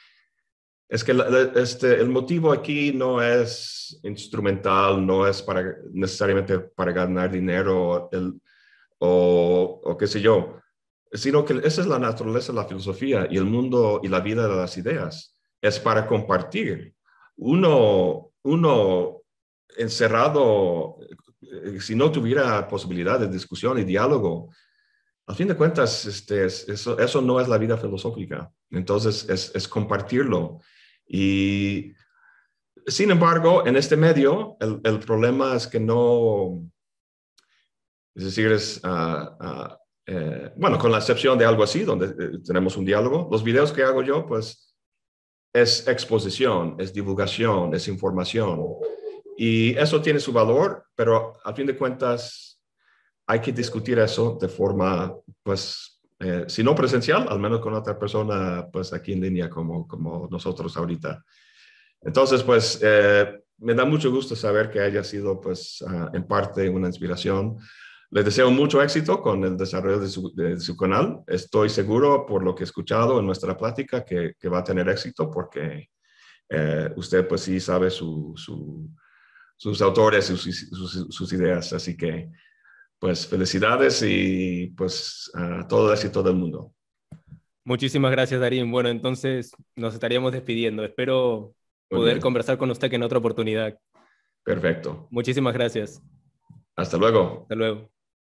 es que el motivo aquí no es instrumental, no es necesariamente para ganar dinero o qué sé yo, sino que esa es la naturaleza, la filosofía y el mundo y la vida de las ideas. Es para compartir. Uno encerrado, si no tuviera posibilidad de discusión y diálogo, a fin de cuentas, eso no es la vida filosófica. Entonces, es compartirlo. Y, sin embargo, en este medio, el problema es que no, es decir, bueno, con la excepción de algo así, donde tenemos un diálogo, los videos que hago yo, pues, es exposición, es divulgación, es información. Y eso tiene su valor, pero a fin de cuentas hay que discutir eso de forma, pues, si no presencial, al menos con otra persona, pues aquí en línea como nosotros ahorita. Entonces, pues, me da mucho gusto saber que haya sido, pues, en parte una inspiración. Les deseo mucho éxito con el desarrollo de su canal. Estoy seguro, por lo que he escuchado en nuestra plática, que va a tener éxito porque usted, pues, sí sabe sus autores, sus ideas. Así que, pues, felicidades y, pues, todo el éxito del mundo. Muchísimas gracias, Darín. Bueno, entonces nos estaríamos despidiendo. Espero Muy poder bien. conversar con usted en otra oportunidad. Perfecto. Muchísimas gracias. Hasta luego. Hasta luego.